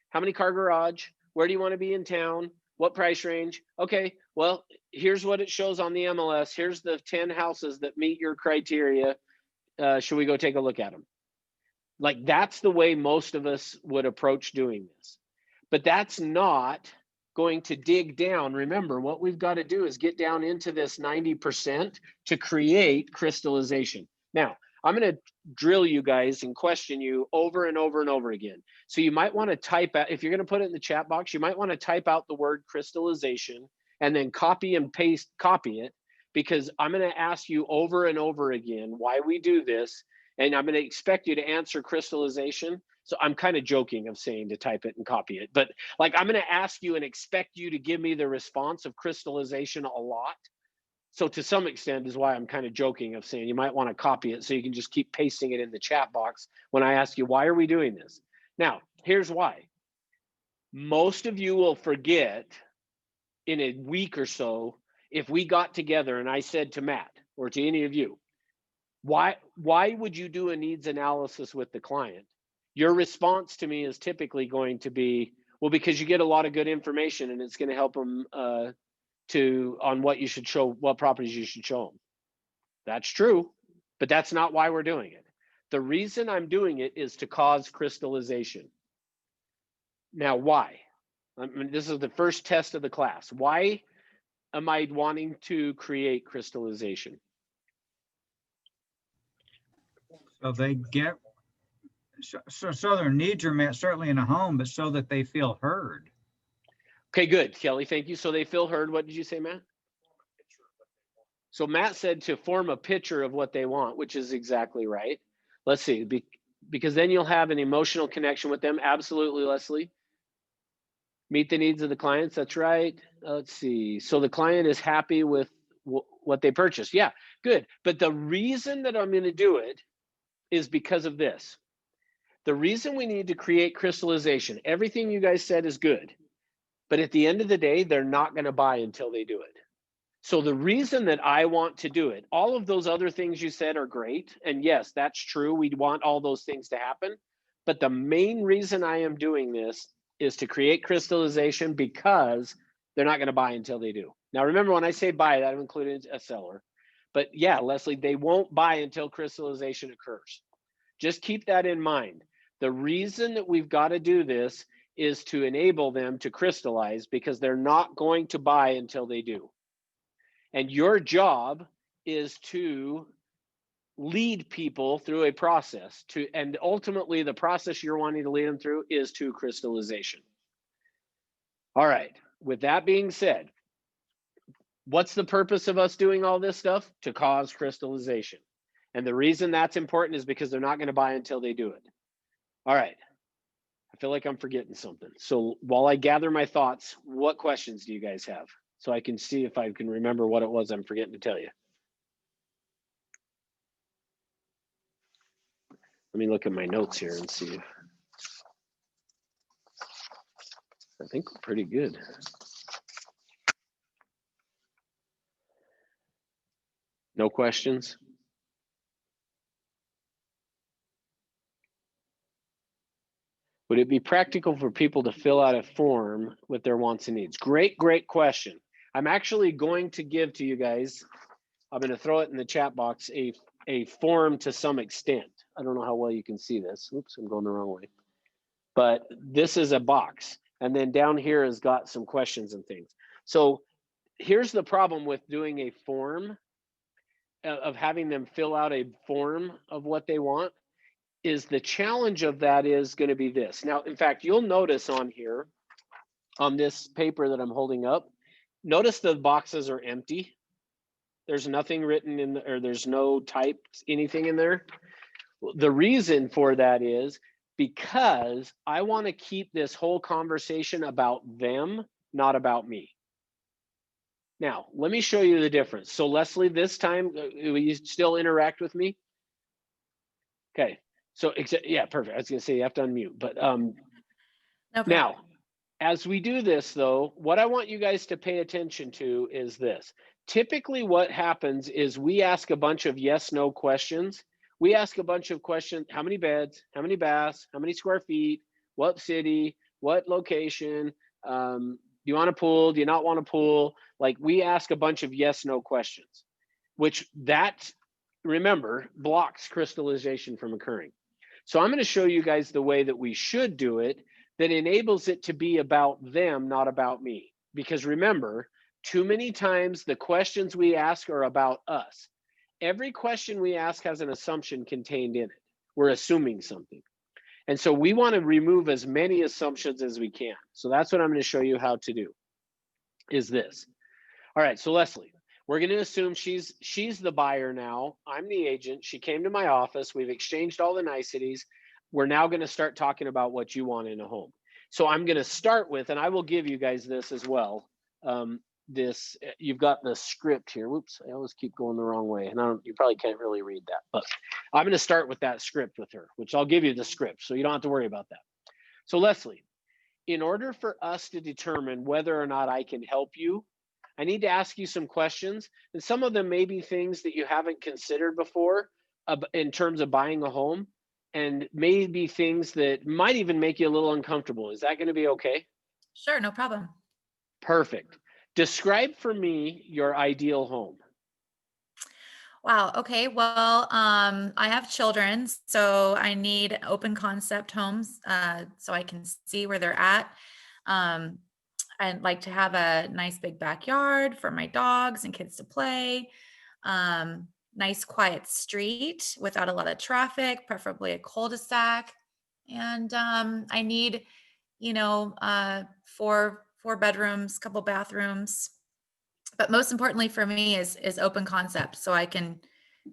how many car garage, where do you want to be in town, what price range? Okay, well, here's what it shows on the MLS. Here's the 10 houses that meet your criteria. Should we go take a look at them? Like, that's the way most of us would approach doing this. But that's not going to dig down. Remember, what we've got to do is get down into this 90% to create crystallization. Now, I'm going to drill you guys and question you over and over and over again. So you might want to type out, if you're going to put it in the chat box, you might want to type out the word crystallization and then copy it, because I'm going to ask you over and over again why we do this. And I'm going to expect you to answer crystallization. So I'm kind of joking of saying to type it and copy it, but like, I'm going to ask you and expect you to give me the response of crystallization a lot. So to some extent is why I'm kind of joking of saying you might want to copy it so you can just keep pasting it in the chat box when I ask you, why are we doing this? Now, here's why. Most of you will forget in a week or so if we got together and I said to Matt or to any of you, why would you do a needs analysis with the client? Your response to me is typically going to be, well, because you get a lot of good information and it's going to help them on what you should show, what properties you should show them. That's true, but that's not why we're doing it. The reason I'm doing it is to cause crystallization. Now, why? I mean, this is the first test of the class. Why am I wanting to create crystallization? So they get, so their needs are met certainly in a home, but so that they feel heard. Okay, good, Kelly, thank you. So they feel heard. What did you say, Matt? So Matt said to form a picture of what they want, which is exactly right. Let's see, because then you'll have an emotional connection with them. Absolutely, Leslie. Meet the needs of the clients, that's right. Let's see, so the client is happy with what they purchased. Yeah, good. But the reason that I'm going to do it is because of this. The reason we need to create crystallization, everything you guys said is good, but at the end of the day, they're not going to buy until they do it. So the reason that I want to do it, all of those other things you said are great. And yes, that's true. We want all those things to happen. But the main reason I am doing this is to create crystallization, because they're not going to buy until they do. Now, remember, when I say buy, that included a seller. But yeah, Leslie, they won't buy until crystallization occurs. Just keep that in mind. The reason that we've got to do this is to enable them to crystallize, because they're not going to buy until they do. And your job is to lead people through a process and ultimately the process you're wanting to lead them through is to crystallization. All right, with that being said, what's the purpose of us doing all this stuff? To cause crystallization. And the reason that's important is because they're not going to buy until they do it. All right. I feel like I'm forgetting something. So while I gather my thoughts, what questions do you guys have? So I can see if I can remember what it was I'm forgetting to tell you. Let me look at my notes here and see. I think we're pretty good. No questions? Would it be practical for people to fill out a form with their wants and needs? Great question. I'm actually going to give to you guys, I'm going to throw it in the chat box, a form to some extent. I don't know how well you can see this. Oops, I'm going the wrong way. But this is a box. And then down here has got some questions and things. So here's the problem with doing a form, of having them fill out a form of what they want, is the challenge of that is going to be this. Now, in fact, you'll notice on here, on this paper that I'm holding up, notice the boxes are empty. There's nothing written in, or there's no typed anything in there. The reason for that is because I want to keep this whole conversation about them, not about me. Now, let me show you the difference. So Leslie, this time, will you still interact with me? Okay, so, yeah, perfect. I was gonna say you have to unmute, but No problem. now, as we do this though, what I want you guys to pay attention to is this. Typically what happens is we ask a bunch of yes, no questions. We ask a bunch of questions, how many beds, how many baths, how many square feet, what city, what location, do you want a pool, do you not want a pool? Like we ask a bunch of yes, no questions, which that, remember, blocks crystallization from occurring. So I'm going to show you guys the way that we should do it that enables it to be about them, not about me. Because remember, too many times the questions we ask are about us. Every question we ask has an assumption contained in it. We're assuming something. And so we want to remove as many assumptions as we can. So that's what I'm going to show you how to do, is this. All right, so Leslie, we're going to assume she's the buyer now. I'm the agent. She came to my office. We've exchanged all the niceties. We're now going to start talking about what you want in a home. So I'm going to start with, and I will give you guys this as well. You've got the script here. Whoops, I always keep going the wrong way. And you probably can't really read that, but I'm going to start with that script with her, which I'll give you the script so you don't have to worry about that. So Leslie, in order for us to determine whether or not I can help you, I need to ask you some questions, and some of them may be things that you haven't considered before in terms of buying a home, and maybe things that might even make you a little uncomfortable. Is that going to be okay? Sure, no problem. Perfect. Describe for me your ideal home. Wow. Okay. Well, I have children, so I need open concept homes, so I can see where they're at. I'd like to have a nice big backyard for my dogs and kids to play. Nice quiet street without a lot of traffic, preferably a cul-de-sac. And I need, four bedrooms, couple bathrooms. But most importantly for me is open concept, so I can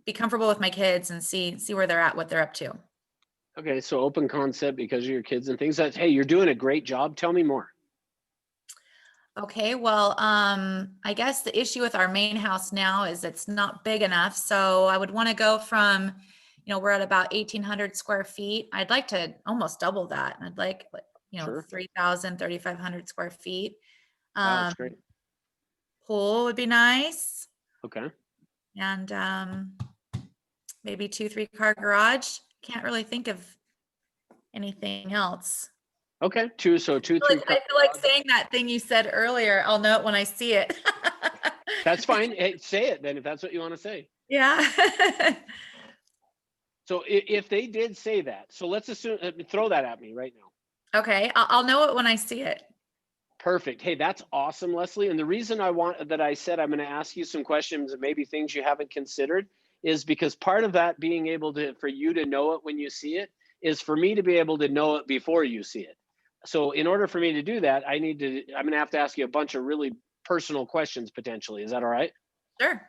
be comfortable with my kids and see where they're at, what they're up to. Okay, so open concept because of your kids and things. Hey, you're doing a great job. Tell me more. Okay, well, I guess the issue with our main house now is it's not big enough. So I would want to go from, we're at about 1,800 square feet. I'd like to almost double that. I'd like, Sure. 3,000, 3,500 square feet. Wow, that's great. Pool would be nice. Okay. And maybe 2-3 car garage. Can't really think of anything else. Okay, two, I feel like saying that thing you said earlier. I'll know it when I see it. That's fine. Hey, say it then if that's what you want to say. Yeah. So if they did say that, so let's assume, throw that at me right now. Okay, I'll know it when I see it. Perfect. Hey, that's awesome, Leslie. And the reason I said I'm going to ask you some questions and maybe things you haven't considered is because part of that being able for you to know it when you see it is for me to be able to know it before you see it. So in order for me to do that, I'm going to have to ask you a bunch of really personal questions potentially. Is that all right? Sure.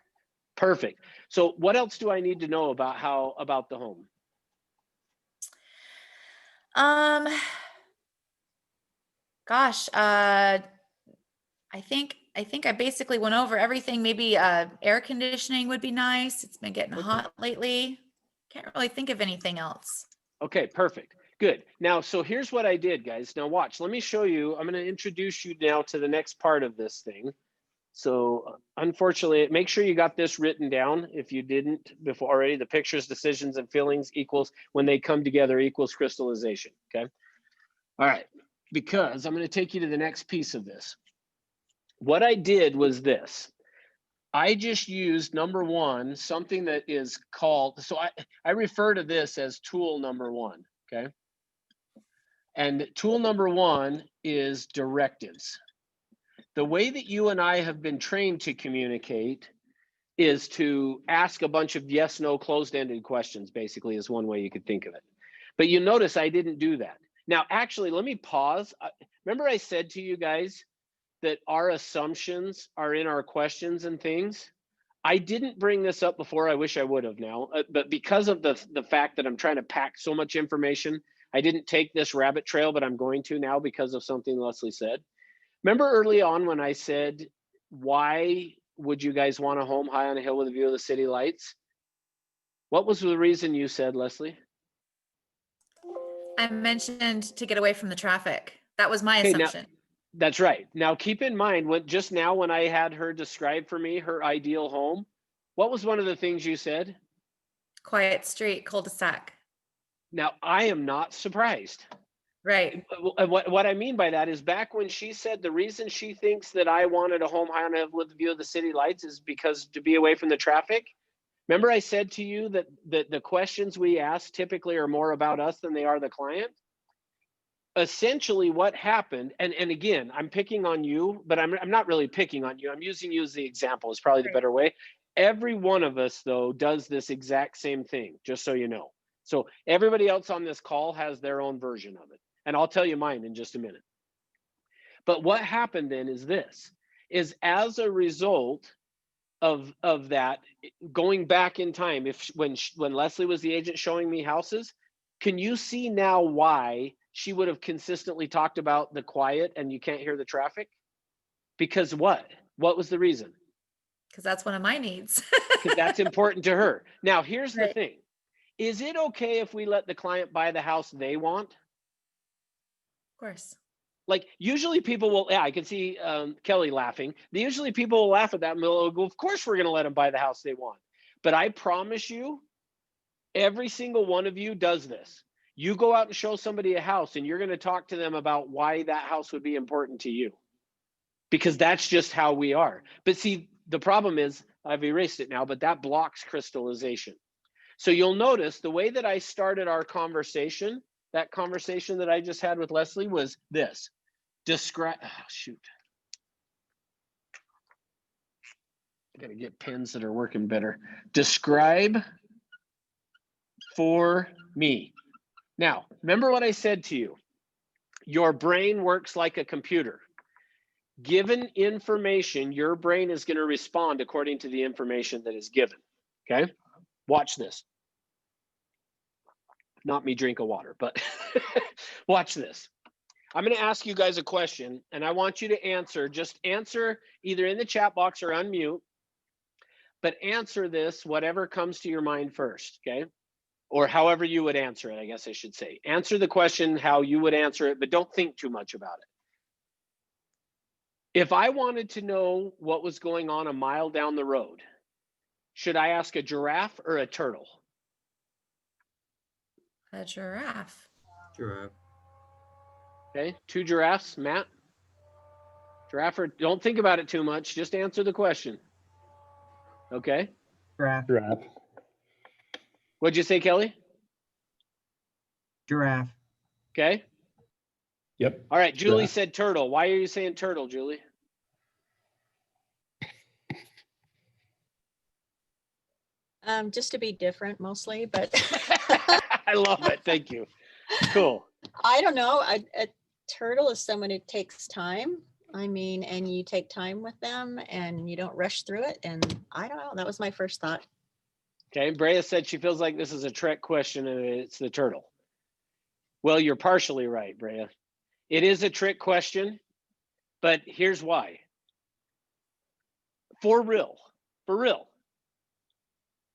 Perfect. So what else do I need to know about the home? Gosh, I think I basically went over everything. Maybe air conditioning would be nice. It's been getting hot lately. Can't really think of anything else. Okay, perfect. Good. Now, so here's what I did, guys. Now watch, let me show you. I'm going to introduce you now to the next part of this thing. So unfortunately, make sure you got this written down. If you didn't before already, the pictures, decisions, and feelings equals when they come together equals crystallization. Okay. All right. Because I'm going to take you to the next piece of this. What I did was this. I just used number one, something that is called, so I refer to this as tool number one. Okay. And tool number one is directives. The way that you and I have been trained to communicate is to ask a bunch of yes, no, closed-ended questions, basically, is one way you could think of it. But you notice I didn't do that. Now, actually, let me pause. Remember I said to you guys that our assumptions are in our questions and things? I didn't bring this up before. I wish I would have now, but because of the fact that I'm trying to pack so much information, I didn't take this rabbit trail, but I'm going to now because of something Leslie said. Remember early on when I said, why would you guys want a home high on a hill with a view of the city lights? What was the reason you said, Leslie? I mentioned to get away from the traffic. That was my Okay, now- assumption. That's right. Now keep in mind when just now when I had her describe for me her ideal home, what was one of the things you said? Quiet street, cul-de-sac. Now I am not surprised. Right. What I mean by that is back when she said the reason she thinks that I wanted a home high on a hill with a view of the city lights is because to be away from the traffic. Remember I said to you that the questions we ask typically are more about us than they are the client? Essentially what happened, and again, I'm picking on you, but I'm not really picking on you. I'm using you as the example is probably the Right. better way. Every one of us though does this exact same thing, just so you know. So everybody else on this call has their own version of it. And I'll tell you mine in just a minute. But what happened then is this, is as a result of that, going back in time, when Leslie was the agent showing me houses, can you see now why she would have consistently talked about the quiet and you can't hear the traffic? Because what was the reason? Because that's one of my needs. Because that's important to her. Now, here's the Right. thing. Is it okay if we let the client buy the house they want? Of course. Like usually people will, yeah, I can see Kelly laughing. Usually people will laugh at that and they'll go, of course we're going to let them buy the house they want. But I promise you, every single one of you does this. You go out and show somebody a house and you're going to talk to them about why that house would be important to you. Because that's just how we are. But see, the problem is, I've erased it now, but that blocks crystallization. So you'll notice the way that I started our conversation, that conversation that I just had with Leslie was this. Describe, oh, shoot. I gotta get pens that are working better. Describe for me. Now, remember what I said to you. Your brain works like a computer. Given information, your brain is going to respond according to the information that is given. Okay? Watch this. Not me drink of water, but watch this. I'm going to ask you guys a question and I want you to answer. Just answer either in the chat box or unmute, but answer this, whatever comes to your mind first. Okay? Or however you would answer it, I guess I should say. Answer the question how you would answer it, but don't think too much about it. If I wanted to know what was going on a mile down the road, should I ask a giraffe or a turtle? A giraffe. Giraffe. Okay, 2 giraffes, Matt? Giraffe or, don't think about it too much, just answer the question. Okay, Giraffe, Giraffe. what'd you say, Kelly? giraffe. Okay, Yep. all right, Julie Giraffe. said turtle. Why are you saying turtle, Julie? Just to be different mostly, but I love it, thank you. Cool. I don't know. A turtle is someone who takes time. I mean, and you take time with them and you don't rush through it. And I don't know. That was my first thought. Okay, Brea said she feels like this is a trick question and it's the turtle. Well, you're partially right, Brea. It is a trick question, but here's why. For real,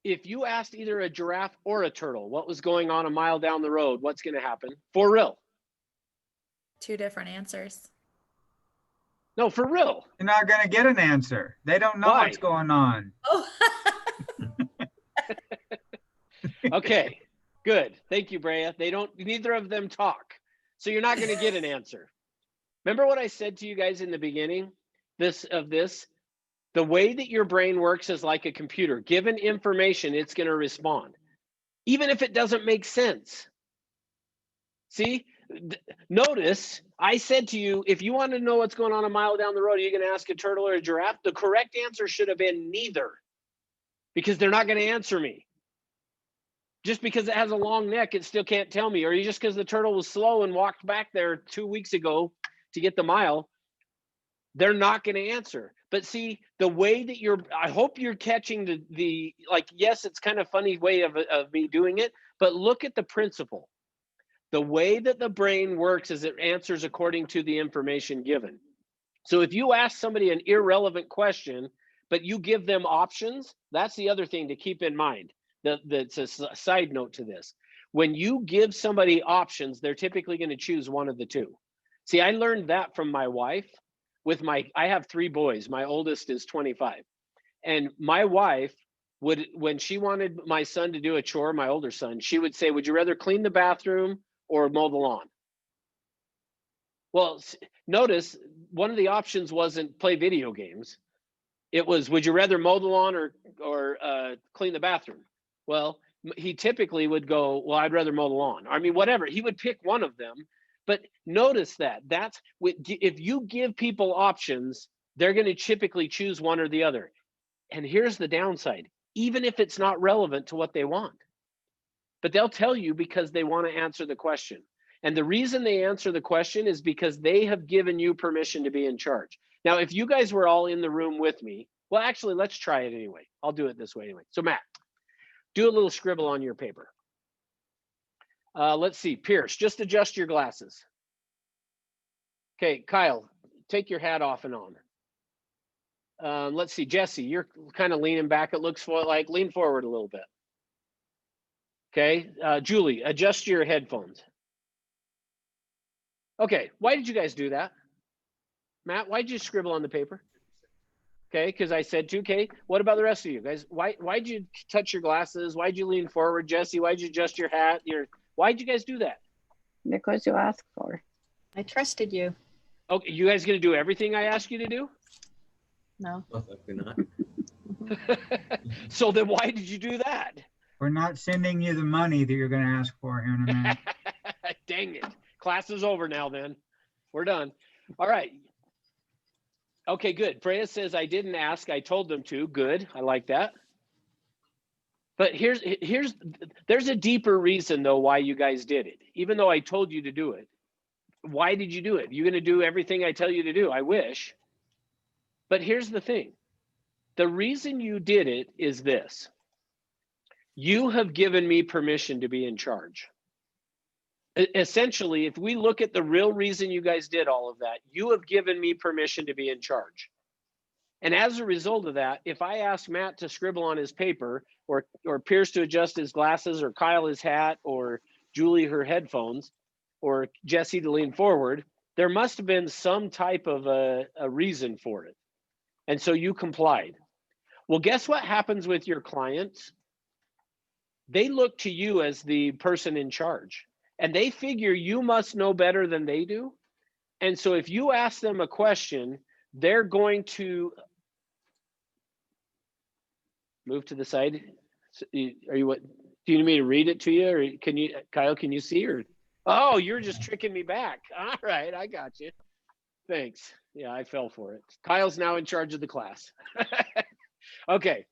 if you asked either a giraffe or a turtle what was going on a mile down the road, what's going to happen? For real. 2 different answers. No, for real. You're not gonna get an answer. They don't know Why? what's going on. Oh. Okay, good. Thank you, Brea. Neither of them talk. So you're not going to get an answer. Remember what I said to you guys in the beginning the way that your brain works is like a computer. Given information, it's going to respond, even if it doesn't make sense. See, notice I said to you, if you want to know what's going on a mile down the road, are you going to ask a turtle or a giraffe? The correct answer should have been neither, because they're not going to answer me. Just because it has a long neck, it still can't tell me. Or just because the turtle was slow and walked back there 2 weeks ago to get the mile, they're not going to answer. But see, the way that I hope you're catching the like, yes, it's kind of funny way of me doing it, but look at the principle. The way that the brain works is it answers according to the information given. So if you ask somebody an irrelevant question, but you give them options, that's the other thing to keep in mind. That's a side note to this. When you give somebody options, they're typically going to choose one of the two. See, I learned that from my wife. I have 3 boys. My oldest is 25. And my wife would, when she wanted my son to do a chore, my older son, she would say, would you rather clean the bathroom or mow the lawn? Well, notice one of the options wasn't play video games. It was, would you rather mow the lawn or clean the bathroom? Well, he typically would go, well, I'd rather mow the lawn. I mean, whatever. He would pick one of them. But notice that's if you give people options, they're going to typically choose one or the other. And here's the downside, even if it's not relevant to what they want. But they'll tell you because they want to answer the question. And the reason they answer the question is because they have given you permission to be in charge. Now, if you guys were all in the room with me, well, actually, let's try it anyway. I'll do it this way anyway. So Matt, do a little scribble on your paper. Let's see, Pierce, just adjust your glasses. Okay, Kyle, take your hat off and on. Let's see, Jesse, you're kind of leaning back. It looks like lean forward a little bit. Okay, Julie, adjust your headphones. Okay, why did you guys do that? Matt, why did you scribble on the paper? Okay, because I said to. Okay, what about the rest of you guys? Why'd you touch your glasses? Why'd you lean forward? Jesse, why'd you adjust your hat? Why'd you guys do that? Because you asked for. I trusted you. Okay, you guys gonna do everything I ask you to do? No. Most likely not. So then why did you do that? We're not sending you the money that you're going to ask for here in a minute. Dang it. Class is over now then. We're done. All right. Okay, good. Freya says, I didn't ask. I told them to. Good. I like that. But there's a deeper reason though why you guys did it. Even though I told you to do it. Why did you do it? You're going to do everything I tell you to do. I wish. But here's the thing. The reason you did it is this. You have given me permission to be in charge. Essentially, if we look at the real reason you guys did all of that, you have given me permission to be in charge. And as a result of that, if I ask Matt to scribble on his paper or Pierce to adjust his glasses or Kyle his hat or Julie her headphones or Jesse to lean forward, there must have been some type of a reason for it. And so you complied. Well, guess what happens with your clients? They look to you as the person in charge and they figure you must know better than they do. And so if you ask them a question, they're going to move to the side. Are you what? Do you need me to read it to you, or can you, Kyle? Can you see? Or oh, you're just tricking me back. All right, I got you. Thanks. Yeah, I fell for it. Kyle's now in charge of the class. Okay.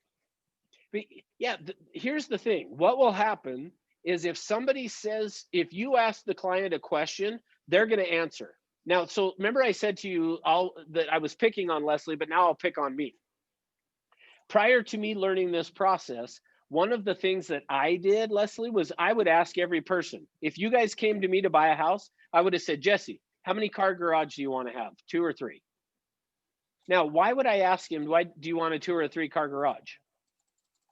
But yeah, here's the thing. What will happen is if somebody says, if you ask the client a question, they're going to answer. Now, so remember I said to you that I was picking on Leslie, but now I'll pick on me. Prior to me learning this process, one of the things that I did, Leslie, was I would ask every person. If you guys came to me to buy a house, I would have said, Jesse, how many car garage do you want to have? 2 or 3? Now, why would I ask him, why do you want a 2 or a 3 car garage?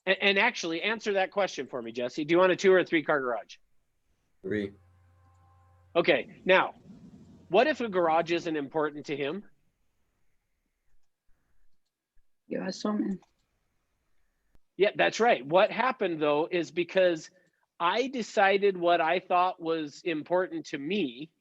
And actually answer that question for me, Jesse. Do you want a 2 or a 3 car garage? 3. Okay, now, what if a garage isn't important to him? You assume. Yeah, that's right. What happened though is because I decided what I thought was important to me,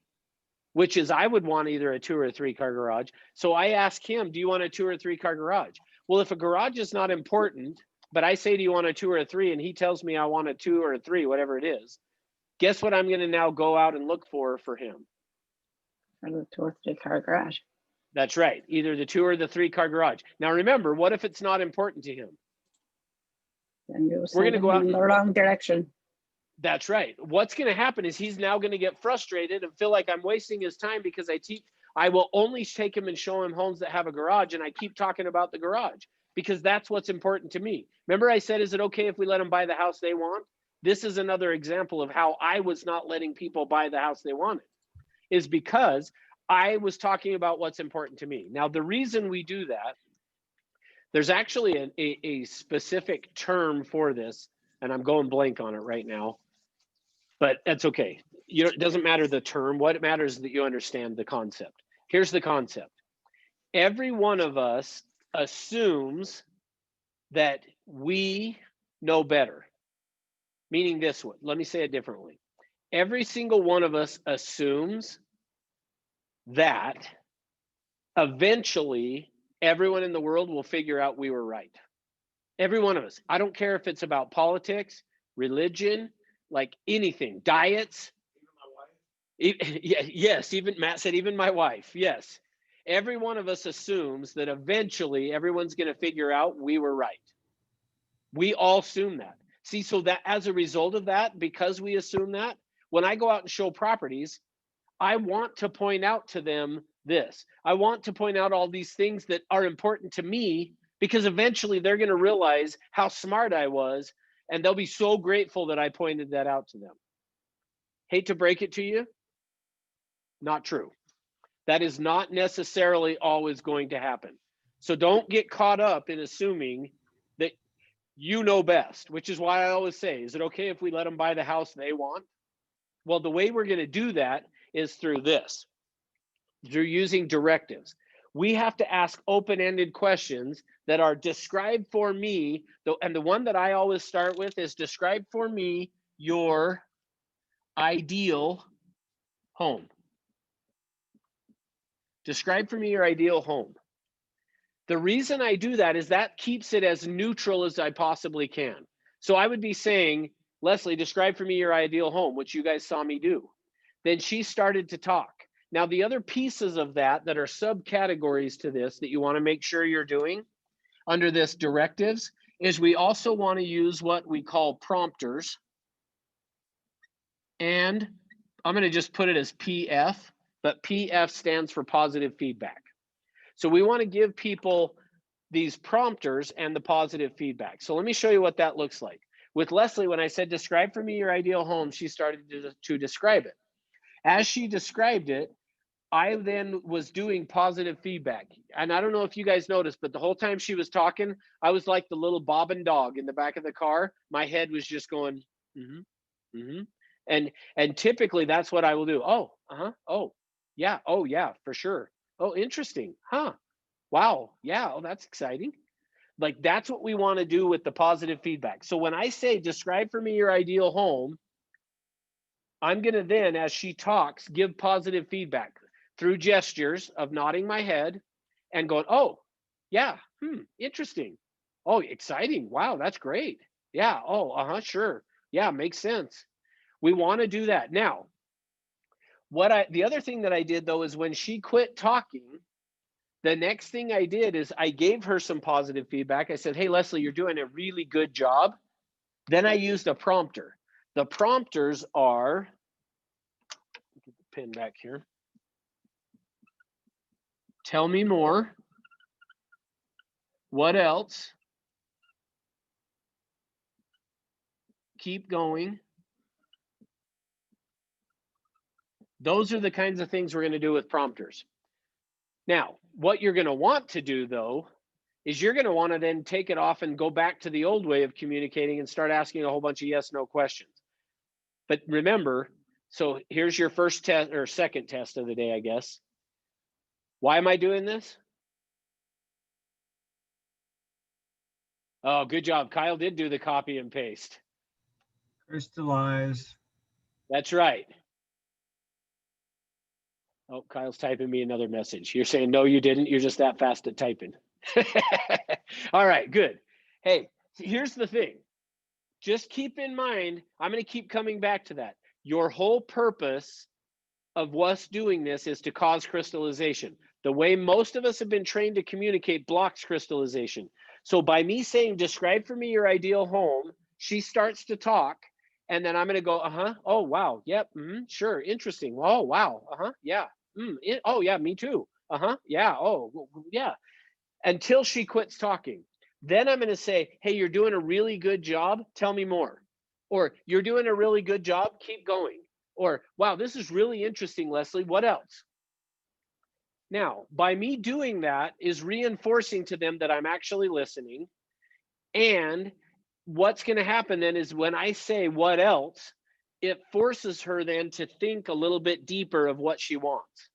which is I would want either a 2 or a 3 car garage. So I asked him, do you want a 2 or 3 car garage? Well, if a garage is not important, but I say, do you want a 2 or a 3? And he tells me I want a 2 or a 3, whatever it is. Guess what I'm going to now go out and look for him? For the 2 or 3 car garage. That's right. Either the 2 or the 3 car garage. Now remember, what if it's not important to him? Then you We're going to send go him out in and the wrong direction. That's right. What's going to happen is he's now going to get frustrated and feel like I'm wasting his time because I will only take him and show him homes that have a garage, and I keep talking about the garage because that's what's important to me. Remember I said, is it okay if we let them buy the house they want? This is another example of how I was not letting people buy the house they wanted, is because I was talking about what's important to me. Now, the reason we do that, there's actually a specific term for this, and I'm going blank on it right now, but that's okay. It doesn't matter the term. What matters is that you understand the concept. Here's the concept. Every one of us assumes that we know better. Meaning this one, let me say it differently. Every single one of us assumes that eventually everyone in the world will figure out we were right. Every one of us. I don't care if it's about politics, religion, like anything, diets. Yes, even Matt said, even my wife. Yes. Every one of us assumes that eventually everyone's going to figure out we were right. We all assume that. See, so that as a result of that, because we assume that, when I go out and show properties, I want to point out to them this. I want to point out all these things that are important to me, because eventually they're going to realize how smart I was, and they'll be so grateful that I pointed that out to them. Hate to break it to you, not true. That is not necessarily always going to happen. So don't get caught up in assuming that you know best, which is why I always say, is it okay if we let them buy the house they want? Well, the way we're going to do that is through this, through using directives. We have to ask open-ended questions that are describe for me, and the one that I always start with is describe for me your ideal home. Describe for me your ideal home. The reason I do that is that keeps it as neutral as I possibly can. So I would be saying, Leslie, describe for me your ideal home, which you guys saw me do. Then she started to talk. Now, the other pieces of that are subcategories to this that you want to make sure you're doing under this directives is we also want to use what we call prompters. And I'm going to just put it as PF, but PF stands for positive feedback. So we want to give people these prompters and the positive feedback. So let me show you what that looks like. With Leslie, when I said, describe for me your ideal home, she started to describe it. As she described it, I then was doing positive feedback. And I don't know if you guys noticed, but the whole time she was talking, I was like the little bobbing dog in the back of the car. My head was just going, mm-hmm, mm-hmm. And typically that's what I will do. Oh, oh, yeah, for sure. Oh, interesting, huh? Wow, yeah, oh, that's exciting. Like that's what we want to do with the positive feedback. So when I say describe for me your ideal home, I'm going to then, as she talks, give positive feedback through gestures of nodding my head and going, oh, yeah, interesting. Oh, exciting. Wow, that's great. Yeah, oh, sure. Yeah, makes sense. We want to do that. Now, the other thing that I did though is when she quit talking, the next thing I did is I gave her some positive feedback. I said, hey, Leslie, you're doing a really good job. Then I used a prompter. The prompters are, get the pen back here. Tell me more. What else? Keep going. Those are the kinds of things we're going to do with prompters. Now, what you're going to want to do, though, is you're going to want to then take it off and go back to the old way of communicating and start asking a whole bunch of yes, no questions. But remember, so here's your first test or second test of the day, I guess. Why am I doing this? Oh, good job. Kyle did do the copy and paste. Crystallize. That's right. Oh, Kyle's typing me another message. You're saying, no, you didn't. You're just that fast at typing. All right, good. Hey, here's the thing. Just keep in mind, I'm going to keep coming back to that. Your whole purpose of us doing this is to cause crystallization. The way most of us have been trained to communicate blocks crystallization. So by me saying, describe for me your ideal home, she starts to talk. And then I'm going to go, oh, wow. Yep. Sure. Interesting. Oh, wow. Yeah. Oh yeah, me too. Yeah. Oh, yeah. Until she quits talking. Then I'm going to say, hey, you're doing a really good job. Tell me more. Or you're doing a really good job. Keep going. Or, wow, this is really interesting, Leslie. What else? Now, by me doing that is reinforcing to them that I'm actually listening. And what's going to happen then is when I say what else, it forces her then to think a little bit deeper of what she wants.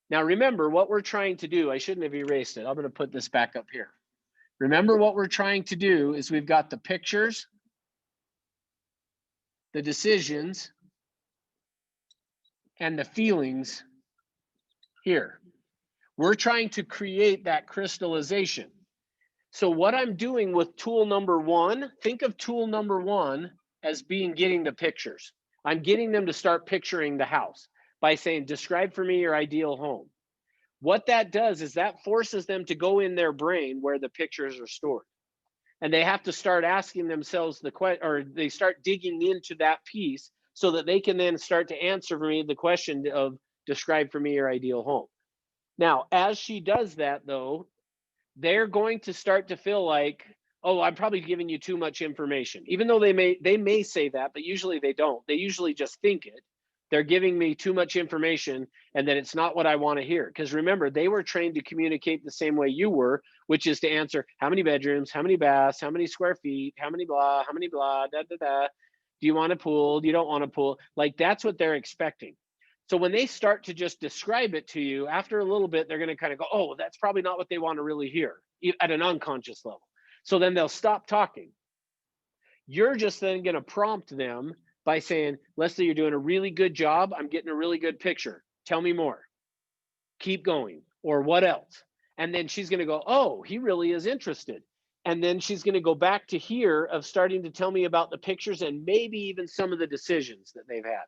Now, remember what we're trying to do. I shouldn't have erased it. I'm going to put this back up here. Remember what we're trying to do is we've got the pictures, the decisions, and the feelings here. We're trying to create that crystallization. So what I'm doing with tool number one, think of tool number one as being getting the pictures. I'm getting them to start picturing the house by saying, describe for me your ideal home. What that does is that forces them to go in their brain where the pictures are stored. And they have to start asking themselves the question, or they start digging into that piece so that they can then start to answer for me the question of describe for me your ideal home. Now, as she does that though, they're going to start to feel like, oh, I'm probably giving you too much information. Even though they may say that, but usually they don't. They usually just think it. They're giving me too much information and that it's not what I want to hear. Because remember, they were trained to communicate the same way you were, which is to answer how many bedrooms, how many baths, how many square feet, how many blah, da, da, da. Do you want a pool? Do you don't want a pool? Like that's what they're expecting. So when they start to just describe it to you, after a little bit, they're going to kind of go, oh, that's probably not what they want to really hear at an unconscious level. So then they'll stop talking. You're just then going to prompt them by saying, Leslie, you're doing a really good job. I'm getting a really good picture. Tell me more. Keep going. Or what else? And then she's going to go, oh, he really is interested. And then she's going to go back to here of starting to tell me about the pictures and maybe even some of the decisions that they've had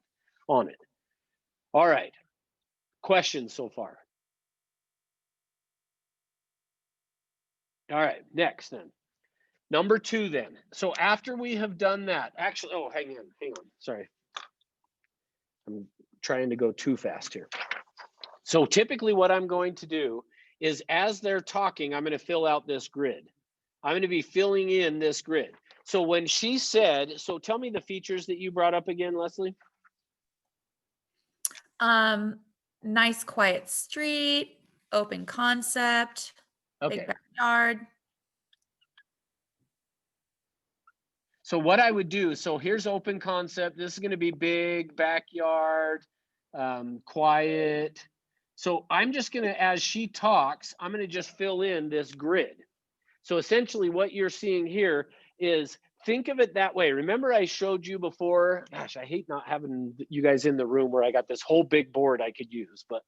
on it. All right. Questions so far? All right. Next then. Number two then. So after we have done that, actually, oh, hang on. Sorry. I'm trying to go too fast here. So typically what I'm going to do is as they're talking, I'm going to fill out this grid. I'm going to be filling in this grid. So when she said, so tell me the features that you brought up again, Leslie. Nice quiet street, open concept, Okay. big backyard. So what I would do, so here's open concept. This is going to be big backyard, quiet. So I'm just going to, as she talks, I'm going to just fill in this grid. So essentially what you're seeing here is, think of it that way. Remember I showed you before, gosh, I hate not having you guys in the room where I got this whole big board I could use, but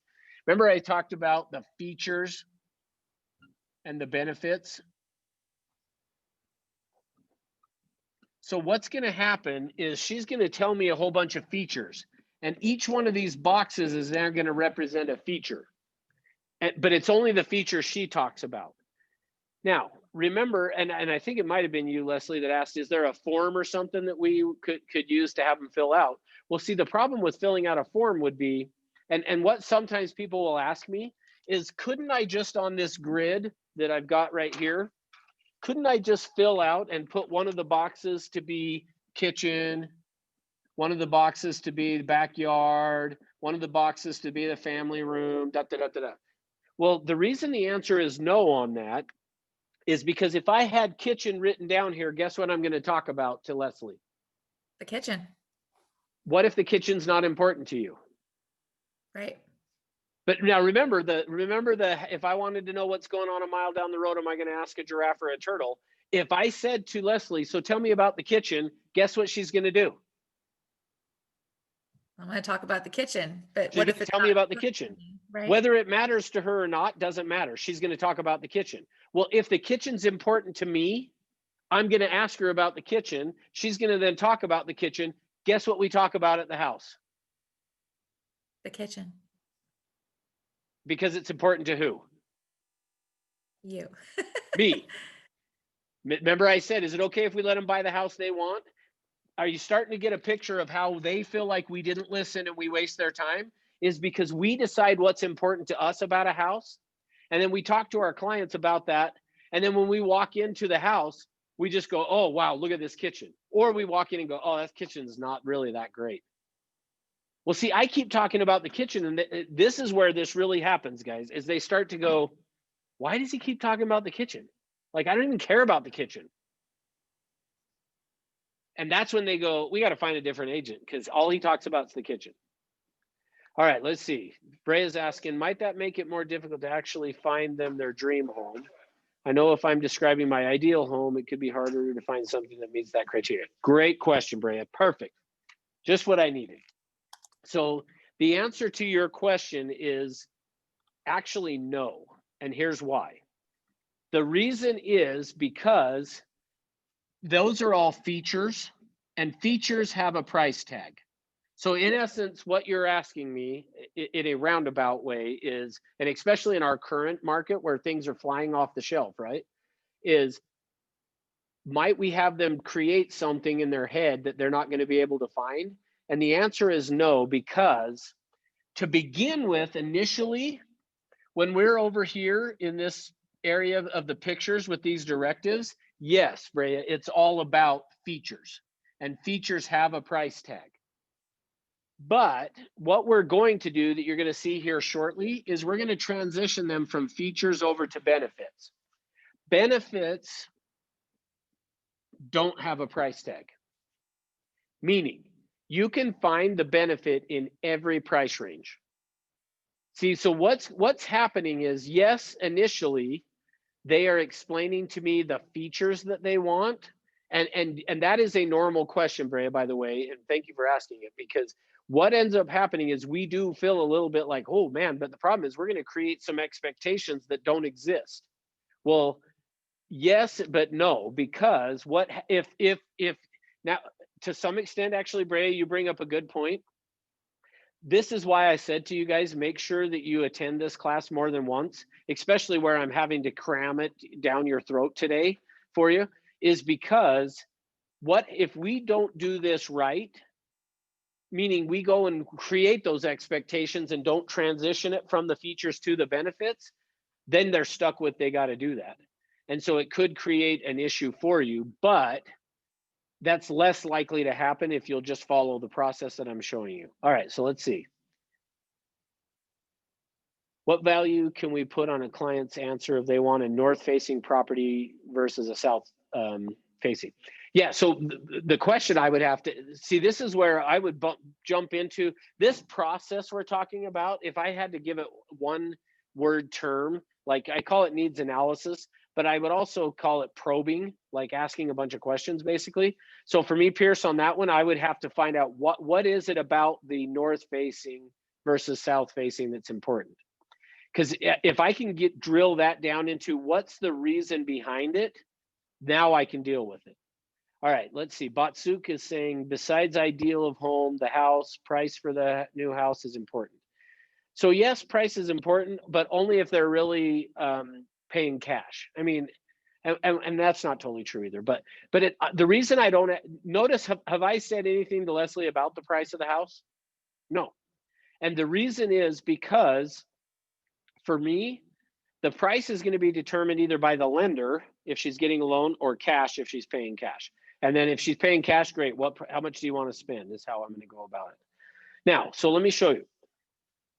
remember I talked about the features and the benefits. So what's going to happen is she's going to tell me a whole bunch of features, and each one of these boxes is now going to represent a feature, but it's only the feature she talks about. Now, remember, and I think it might have been you, Leslie, that asked, is there a form or something that we could use to have them fill out? Well, see, the problem with filling out a form would be, and what sometimes people will ask me is, couldn't I just on this grid that I've got right here, couldn't I just fill out and put one of the boxes to be kitchen, one of the boxes to be the backyard, one of the boxes to be the family room, da, da, da, da, da. Well, the reason the answer is no on that is because if I had kitchen written down here, guess what I'm going to talk about to Leslie? The kitchen, What if the kitchen's not important to you? right? But now remember if I wanted to know what's going on a mile down the road, am I going to ask a giraffe or a turtle? If I said to Leslie, so tell me about the kitchen, guess what she's going to do? I'm going to talk about the kitchen, but She's what going if to it's tell me not about the important kitchen? to me, right? Whether it matters to her or not doesn't matter. She's going to talk about the kitchen. Well, if the kitchen's important to me, I'm going to ask her about the kitchen. She's going to then talk about the kitchen. Guess what we talk about at the house? The kitchen, Because it's important to who? you. Me. Remember I said, is it okay if we let them buy the house they want? Are you starting to get a picture of how they feel like we didn't listen and we waste their time? is because we decide what's important to us about a house. And then we talk to our clients about that. And then when we walk into the house, we just go, oh, wow, look at this kitchen. Or we walk in and go, oh, that kitchen's not really that great. Well, see, I keep talking about the kitchen, and this is where this really happens, guys, is they start to go, why does he keep talking about the kitchen? Like, I don't even care about the kitchen. And that's when they go, we got to find a different agent because all he talks about is the kitchen. All right, let's see. Bray is asking, might that make it more difficult to actually find them their dream home? I know if I'm describing my ideal home, it could be harder to find something that meets that criteria. Great question, Bray. Perfect. Just what I needed. So the answer to your question is actually no. And here's why. The reason is because those are all features, and features have a price tag. So in essence, what you're asking me in a roundabout way is, and especially in our current market where things are flying off the shelf, right? Is might we have them create something in their head that they're not going to be able to find? And the answer is no, because to begin with, initially, when we're over here in this area of the pictures with these directives, yes, Brea, it's all about features, and features have a price tag. But what we're going to do that you're going to see here shortly is we're going to transition them from features over to benefits. Benefits don't have a price tag, meaning you can find the benefit in every price range. See, so what's happening is, yes, initially they are explaining to me the features that they want, and that is a normal question, Brea, by the way, and thank you for asking it, because what ends up happening is we do feel a little bit like, oh man, but the problem is we're going to create some expectations that don't exist. Well, yes, but no, because what if now, to some extent, actually, Brea, you bring up a good point. This is why I said to you guys, make sure that you attend this class more than once, especially where I'm having to cram it down your throat today for you, is because what if we don't do this right, meaning we go and create those expectations and don't transition it from the features to the benefits, then they're stuck with they got to do that. And so it could create an issue for you, but that's less likely to happen if you'll just follow the process that I'm showing you. All right, so let's see. What value can we put on a client's answer if they want a north-facing property versus a south-facing? Yeah, so the question I would have to, see, this is where I would jump into this process we're talking about. If I had to give it one word term, like I call it needs analysis, but I would also call it probing, like asking a bunch of questions, basically. So for me, Pierce, on that one, I would have to find out what is it about the north-facing versus south-facing that's important. Because if I can drill that down into what's the reason behind it, now I can deal with it. All right, let's see. Batsuk is saying, besides ideal of home, the house, price for the new house is important. So yes, price is important, but only if they're really paying cash. I mean, and that's not totally true either. But the reason I don't notice, have I said anything to Leslie about the price of the house? No. And the reason is because for me, the price is going to be determined either by the lender if she's getting a loan or cash if she's paying cash. And then if she's paying cash, great. How much do you want to spend is how I'm going to go about it. Now, so let me show you.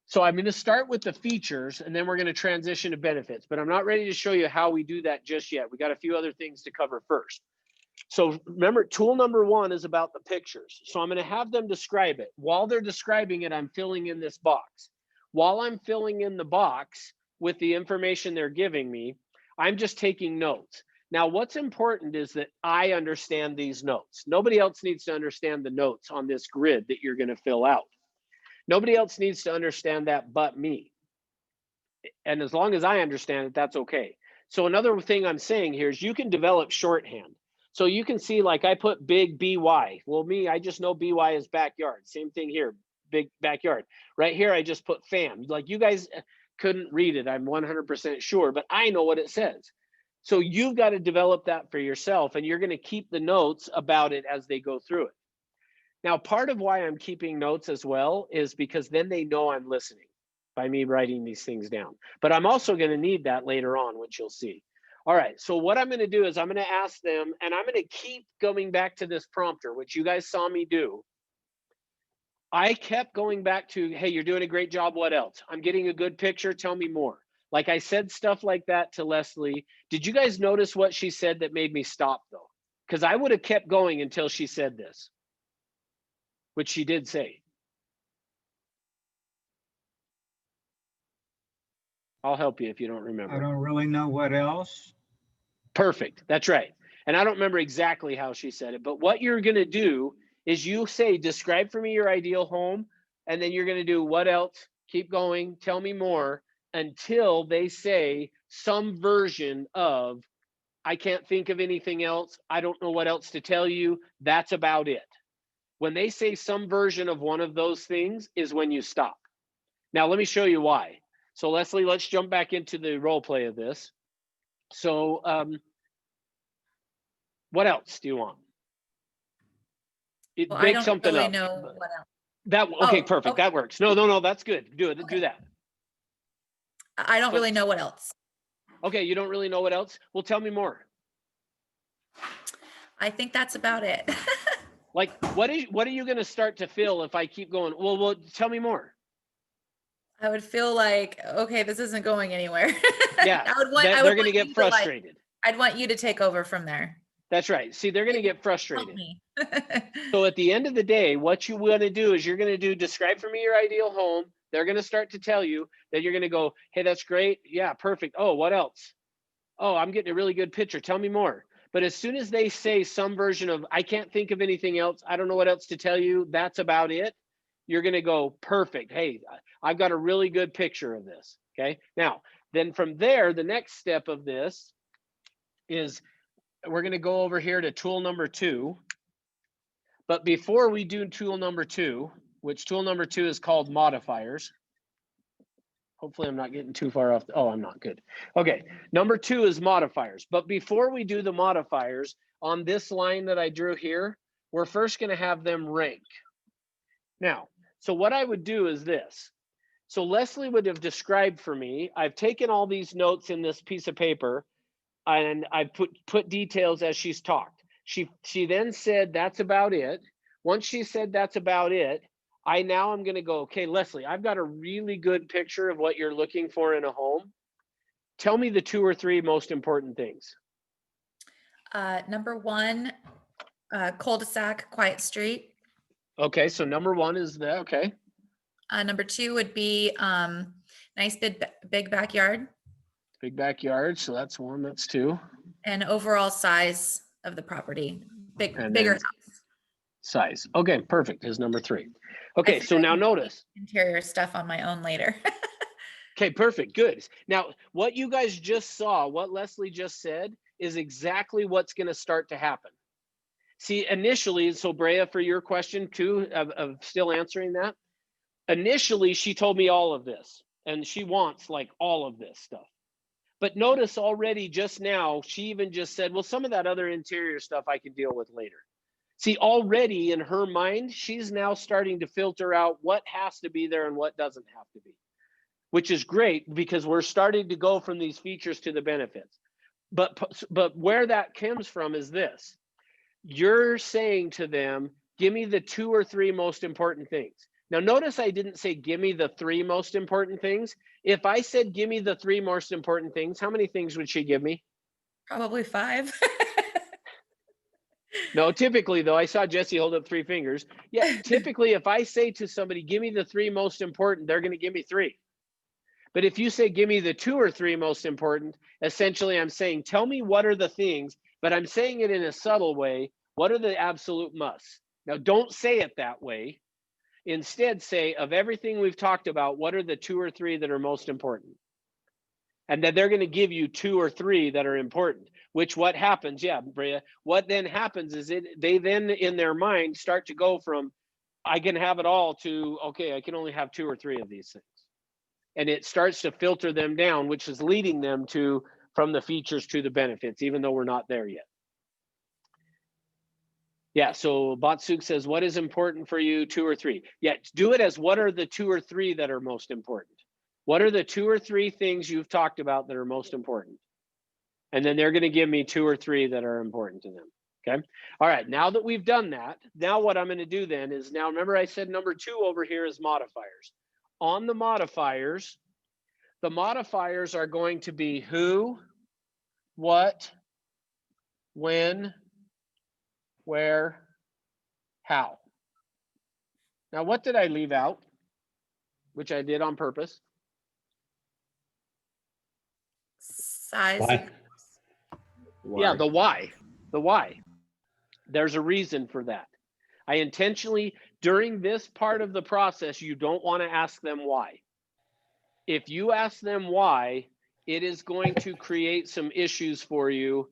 So I'm going to start with the features and then we're going to transition to benefits, but I'm not ready to show you how we do that just yet. We got a few other things to cover first. So remember, tool number one is about the pictures. So I'm going to have them describe it. While they're describing it, I'm filling in this box. While I'm filling in the box with the information they're giving me, I'm just taking notes. Now, what's important is that I understand these notes. Nobody else needs to understand the notes on this grid that you're going to fill out. Nobody else needs to understand that but me. And as long as I understand it, that's okay. So another thing I'm saying here is you can develop shorthand. So you can see, like I put big BY. Well, me, I just know BY is backyard. Same thing here, big backyard. Right here, I just put fam. Like you guys couldn't read it, I'm 100% sure, but I know what it says. So you've got to develop that for yourself, and you're going to keep the notes about it as they go through it. Now, part of why I'm keeping notes as well is because then they know I'm listening by me writing these things down. But I'm also going to need that later on, which you'll see. All right, so what I'm going to do is I'm going to ask them, and I'm going to keep going back to this prompter, which you guys saw me do. I kept going back to, hey, you're doing a great job. What else? I'm getting a good picture. Tell me more. Like I said stuff like that to Leslie. Did you guys notice what she said that made me stop though? Because I would have kept going until she said this, which she did say. I'll help you if you don't remember. I don't really know what else. Perfect. That's right. And I don't remember exactly how she said it, but what you're going to do is you say, describe for me your ideal home. And then you're going to do what else? Keep going. Tell me more until they say some version of, I can't think of anything else. I don't know what else to tell you. That's about it. When they say some version of one of those things is when you stop. Now, let me show you why. So Leslie, let's jump back into the role play of this. So what else do you want? Well, I Make don't something really up. know what else. That okay, Oh, perfect. okay. That works. No, that's good. Do it. Okay. Do that. I don't So- really know what else. Okay, you don't really know what else? Well, tell me more. I think that's about it. Like, what are you going to start to feel if I keep going? Well, tell me more. I would feel like, okay, this isn't going anywhere. Yeah, I would want, They're going to get like, frustrated. I'd want you to take over from there. That's right. See, they're going to get Help frustrated. me. So at the end of the day, what you want to do is you're going to do describe for me your ideal home. They're going to start to tell you that you're going to go, hey, that's great. Yeah, perfect. Oh, what else? Oh, I'm getting a really good picture. Tell me more. But as soon as they say some version of, I can't think of anything else, I don't know what else to tell you, that's about it, you're going to go, perfect. Hey, I've got a really good picture of this. Okay. Now, then from there, the next step of this is we're going to go over here to tool number 2. But before we do tool number 2, which tool number 2 is called modifiers. Hopefully I'm not getting too far off. Oh, I'm not. Good. Okay. Number 2 is modifiers. But before we do the modifiers on this line that I drew here, we're first going to have them rank. Now, so what I would do is this. So Leslie would have described for me, I've taken all these notes in this piece of paper and I put details as she's talked. She then said, that's about it. Once she said that's about it, I'm going to go, okay, Leslie, I've got a really good picture of what you're looking for in a home. Tell me the 2 or 3 most important things. Number 1, cul-de-sac, quiet street. Okay, so number 1 is that, okay. Number 2 would be nice big backyard Big backyard, so that's 1, that's 2. and overall size of the property. And Bigger then house. size. Okay, perfect is number 3. Okay, think so I now can do notice. Interior stuff on my own later. Okay, perfect, good. Now, what you guys just saw, what Leslie just said, is exactly what's going to start to happen. See, initially, so Brea, for your question too, of still answering that, initially she told me all of this, and she wants like all of this stuff. But notice already just now, she even just said, well, some of that other interior stuff I can deal with later. See, already in her mind, she's now starting to filter out what has to be there and what doesn't have to be, which is great because we're starting to go from these features to the benefits. But where that comes from is this. You're saying to them, give me the 2 or 3 most important things. Now, notice I didn't say, give me the 3 most important things. If I said, give me the 3 most important things, how many things would she give me? Probably 5. No, typically though, I saw Jesse hold up 3 fingers. Yeah, typically if I say to somebody, give me the 3 most important, they're going to give me 3. But if you say, give me the 2 or 3 most important, essentially I'm saying, tell me what are the things, but I'm saying it in a subtle way. What are the absolute musts? Now, don't say it that way. Instead, say, of everything we've talked about, what are the 2 or 3 that are most important? And then they're going to give you 2 or 3 that are important, which what happens, yeah, Brea, what then happens is they then in their mind start to go from, I can have it all to, okay, I can only have 2 or 3 of these things. And it starts to filter them down, which is leading them to from the features to the benefits, even though we're not there yet. Yeah, so Batsuk says, what is important for you, 2 or 3? Yeah, do it as what are the 2 or 3 that are most important? What are the 2 or 3 things you've talked about that are most important? And then they're going to give me 2 or 3 that are important to them. Okay. All right. Now that we've done that, now what I'm going to do then is, now remember I said number 2 over here is modifiers. On the modifiers are going to be who, what, when, where, how. Now, what did I leave out? Which I did on purpose. Size. Why? Yeah, the why. The why. There's a reason for that. I intentionally, during this part of the process, you don't want to ask them why. If you ask them why, it is going to create some issues for you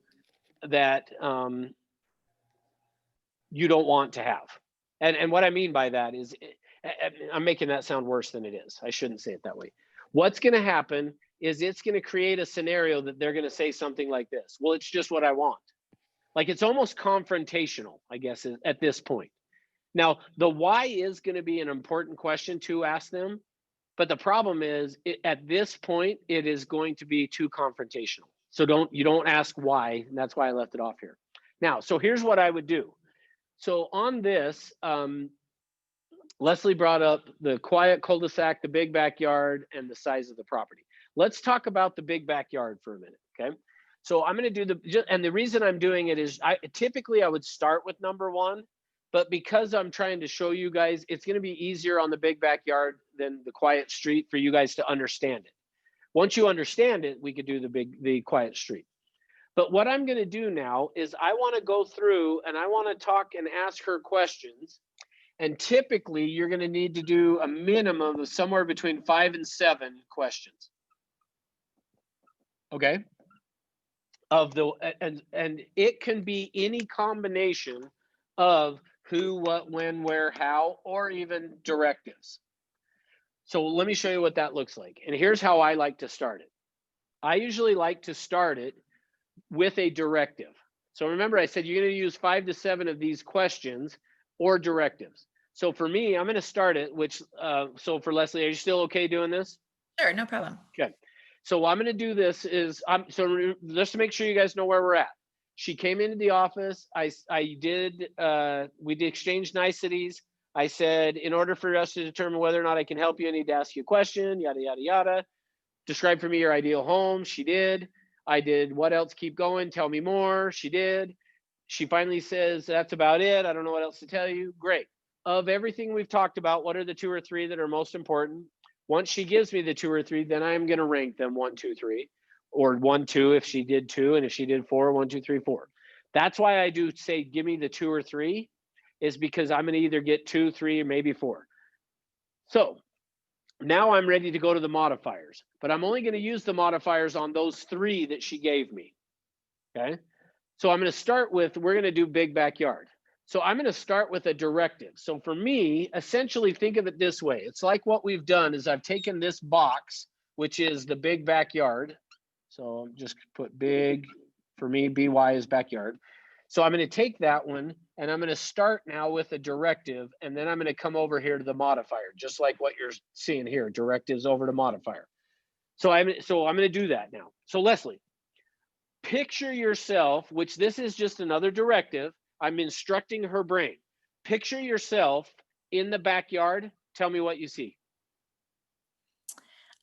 that you don't want to have. And what I mean by that is, I'm making that sound worse than it is. I shouldn't say it that way. What's going to happen is it's going to create a scenario that they're going to say something like this. Well, it's just what I want. Like, it's almost confrontational, I guess, at this point. Now, the why is going to be an important question to ask them. But the problem is, at this point, it is going to be too confrontational. So you don't ask why, and that's why I left it off here. Now, so here's what I would do. So on this, Leslie brought up the quiet cul-de-sac, the big backyard, and the size of the property. Let's talk about the big backyard for a minute, okay? So I'm going to do and the reason I'm doing it is, typically I would start with number 1, but because I'm trying to show you guys, it's going to be easier on the big backyard than the quiet street for you guys to understand it. Once you understand it, we could do the quiet street. But what I'm going to do now is I want to go through and I want to talk and ask her questions. And typically you're going to need to do a minimum of somewhere between 5 and 7 questions. Okay. And it can be any combination of who, what, when, where, how, or even directives. So let me show you what that looks like. And here's how I like to start it. I usually like to start it with a directive. So remember, I said you're going to use 5 to 7 of these questions or directives. So for me, I'm going to start it, so for Leslie, are you still okay doing this? Sure, no problem. Okay. So what I'm going to do this is, so just to make sure you guys know where we're at. She came into the office. we did exchange niceties. I said, in order for us to determine whether or not I can help you, I need to ask you a question, yada, yada, yada. Describe for me your ideal home. She did. I did, what else? Keep going. Tell me more. She did. She finally says, that's about it. I don't know what else to tell you. Great. Of everything we've talked about, what are the 2 or 3 that are most important? Once she gives me the 2 or 3, then I'm going to rank them 1, 2, 3, or 1, 2 if she did 2, and if she did 4, 1, 2, 3, 4. That's why I do say, give me the 2 or 3, is because I'm going to either get 2, 3, or maybe 4. So now I'm ready to go to the modifiers, but I'm only going to use the modifiers on those 3 that she gave me. Okay. So I'm going to start with, we're going to do big backyard. So I'm going to start with a directive. So for me, essentially think of it this way. It's like what we've done is I've taken this box, which is the big backyard. So just put big, for me, BY is backyard. So I'm going to take that one and I'm going to start now with a directive, and then I'm going to come over here to the modifier, just like what you're seeing here, directives over to modifier. So I'm going to do that now. So Leslie, picture yourself, which this is just another directive. I'm instructing her brain. Picture yourself in the backyard. Tell me what you see.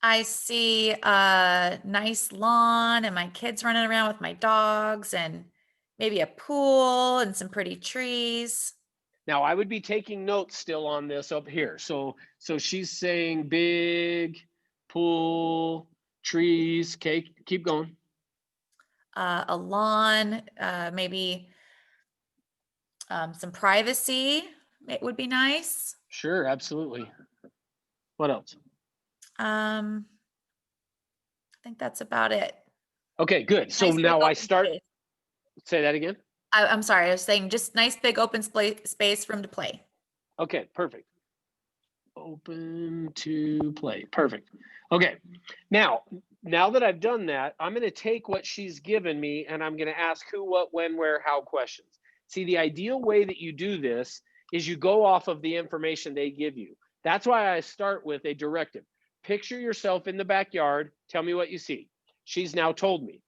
I see a nice lawn and my kids running around with my dogs and maybe a pool and some pretty trees. Now I would be taking notes still on this up here. So she's saying big, pool, trees. Okay, keep going. A lawn, maybe some privacy. It would be nice. Sure, absolutely. What else? I think that's about it. Okay, good. So Nice big now I open start. space. Say that again. I'm sorry. I was saying just nice big open space room to play. Okay, perfect. Open to play. Perfect. Okay. Now that I've done that, I'm going to take what she's given me and I'm going to ask who, what, when, where, how questions. See, the ideal way that you do this is you go off of the information they give you. That's why I start with a directive. Picture yourself in the backyard. Tell me what you see. She's now told me.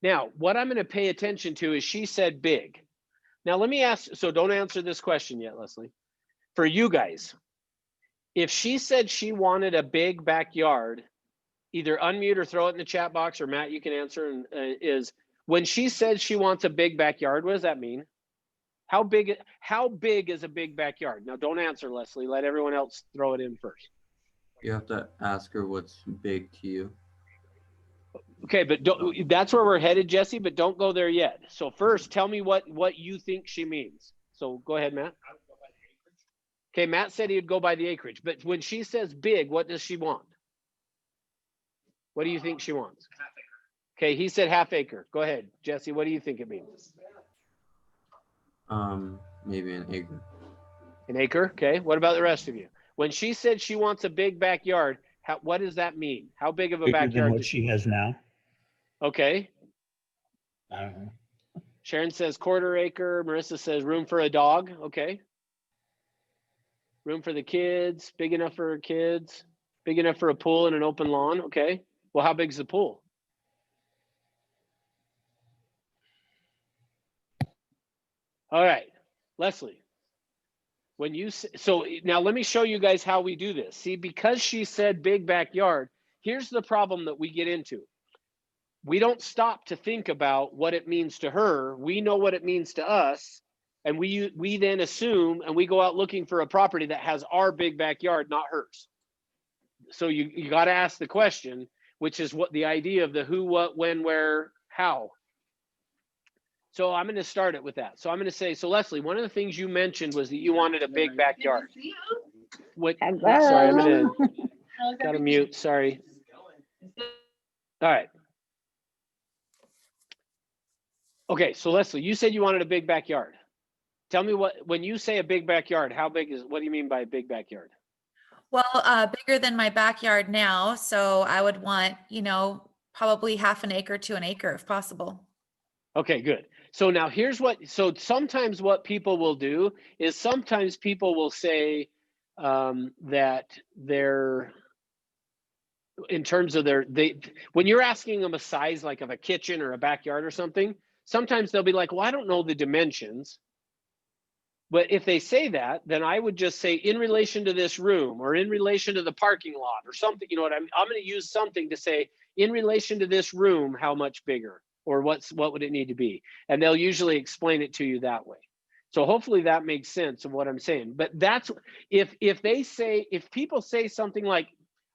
Now, what I'm going to pay attention to is she said big. Now, let me ask, so don't answer this question yet, Leslie. For you guys, if she said she wanted a big backyard, either unmute or throw it in the chat box, or Matt, you can answer, and is when she said she wants a big backyard, what does that mean? How big is a big backyard? Now, don't answer, Leslie. Let everyone else throw it in first. You have to ask her what's big to you. Okay, but that's where we're headed, Jesse, but don't go there yet. So first, tell me what you think she means. So go ahead, Matt. Okay, Matt said he'd go by the acreage, but when she says big, what does she want? What do you think she wants? Okay, he said half acre. Go ahead, Jesse, what do you think it means? Maybe an acre. An acre, okay. What about the rest of you? When she said she wants a big backyard, what does that mean? How big of a Bigger than backyard what does she has now. Okay. I don't know. Sharon says quarter acre. Marissa says room for a dog. Okay. Room for the kids. Big enough for kids. Big enough for a pool and an open lawn. Okay. Well, how big's the pool? All right, Leslie. When you so now let me show you guys how we do this. See, because she said big backyard, here's the problem that we get into. We don't stop to think about what it means to her. We know what it means to us, and we then assume and we go out looking for a property that has our big backyard, not hers. So you got to ask the question, which is what the idea of the who, what, when, where, how. So I'm going to start it with that. So I'm going to say, so Leslie, one of the things you mentioned was that you wanted a big backyard. What? Sorry, I'm going to got to mute. Sorry. All right. Okay, so Leslie, you said you wanted a big backyard. Tell me when you say a big backyard, how big what do you mean by a big backyard? Well, bigger than my backyard now. So I would want, probably half an acre to an acre if possible. Okay, good. So now here's so sometimes what people will do is sometimes people will say that they're, in terms of when you're asking them a size like of a kitchen or a backyard or something, sometimes they'll be like, well, I don't know the dimensions. But if they say that, then I would just say in relation to this room or in relation to the parking lot or something, you know what I'm going to use something to say in relation to this room, how much bigger or what would it need to be? And they'll usually explain it to you that way. So hopefully that makes sense of what I'm saying. But that's if people say something like,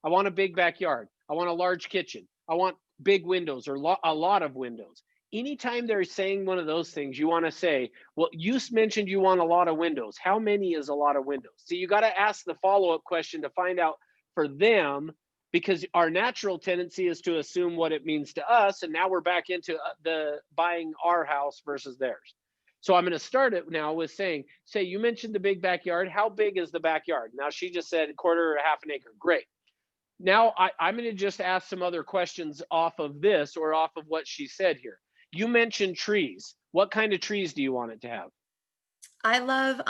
I want a big backyard, I want a large kitchen, I want big windows or a lot of windows. Anytime they're saying one of those things, you want to say, well, you mentioned you want a lot of windows. How many is a lot of windows? So you got to ask the follow-up question to find out for them, because our natural tendency is to assume what it means to us. And now we're back into the buying our house versus theirs. So I'm going to start it now with saying, you mentioned the big backyard. How big is the backyard? Now she just said a quarter or half an acre. Great. Now I'm going to just ask some other questions off of this or off of what she said here. You mentioned trees. What kind of trees do you want it to have? I love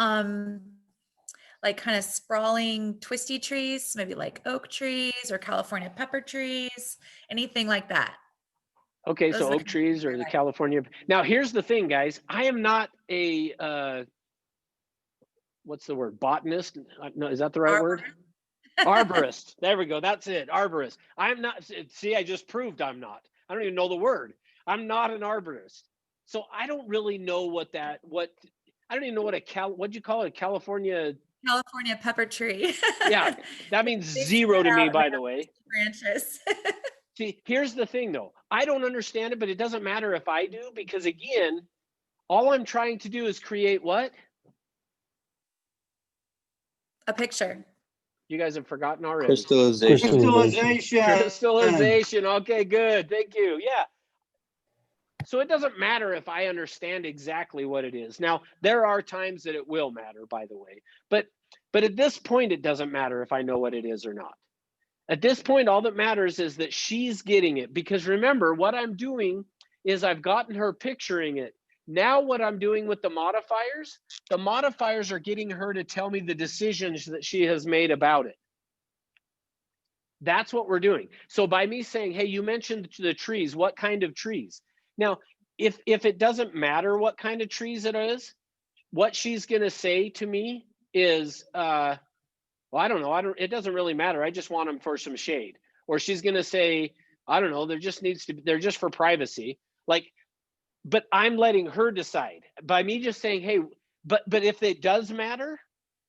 like kind of sprawling twisty trees, maybe like oak trees or California pepper trees, anything like that. Okay, Those so are oak trees or the California. Now here's the thing, guys. I am not a what's the word? Botanist? No, is that the right word? Arborist. There we go. That's it. Arborist. I'm not. See, I just proved I'm not. I don't even know the word. I'm not an arborist. So I don't really know I don't even know what'd you call it? California pepper tree. Yeah, that means They zero spread to me, out by and the way. branches. See, here's the thing though. I don't understand it, but it doesn't matter if I do, because again, all I'm trying to do is create what? A picture. You guys have forgotten already. Crystallization. Crystallization. Okay, good. Thank you. Yeah. So it doesn't matter if I understand exactly what it is. Now, there are times that it will matter, by the way, but at this point, it doesn't matter if I know what it is or not. At this point, all that matters is that she's getting it, because remember, what I'm doing is I've gotten her picturing it. Now what I'm doing with the modifiers are getting her to tell me the decisions that she has made about it. That's what we're doing. So by me saying, hey, you mentioned the trees, what kind of trees? Now, if it doesn't matter what kind of trees it is, what she's going to say to me is, well, I don't know. It doesn't really matter. I just want them for some shade. Or she's going to say, I don't know, they're just for privacy. Like, but I'm letting her decide by me just saying, hey, but if it does matter,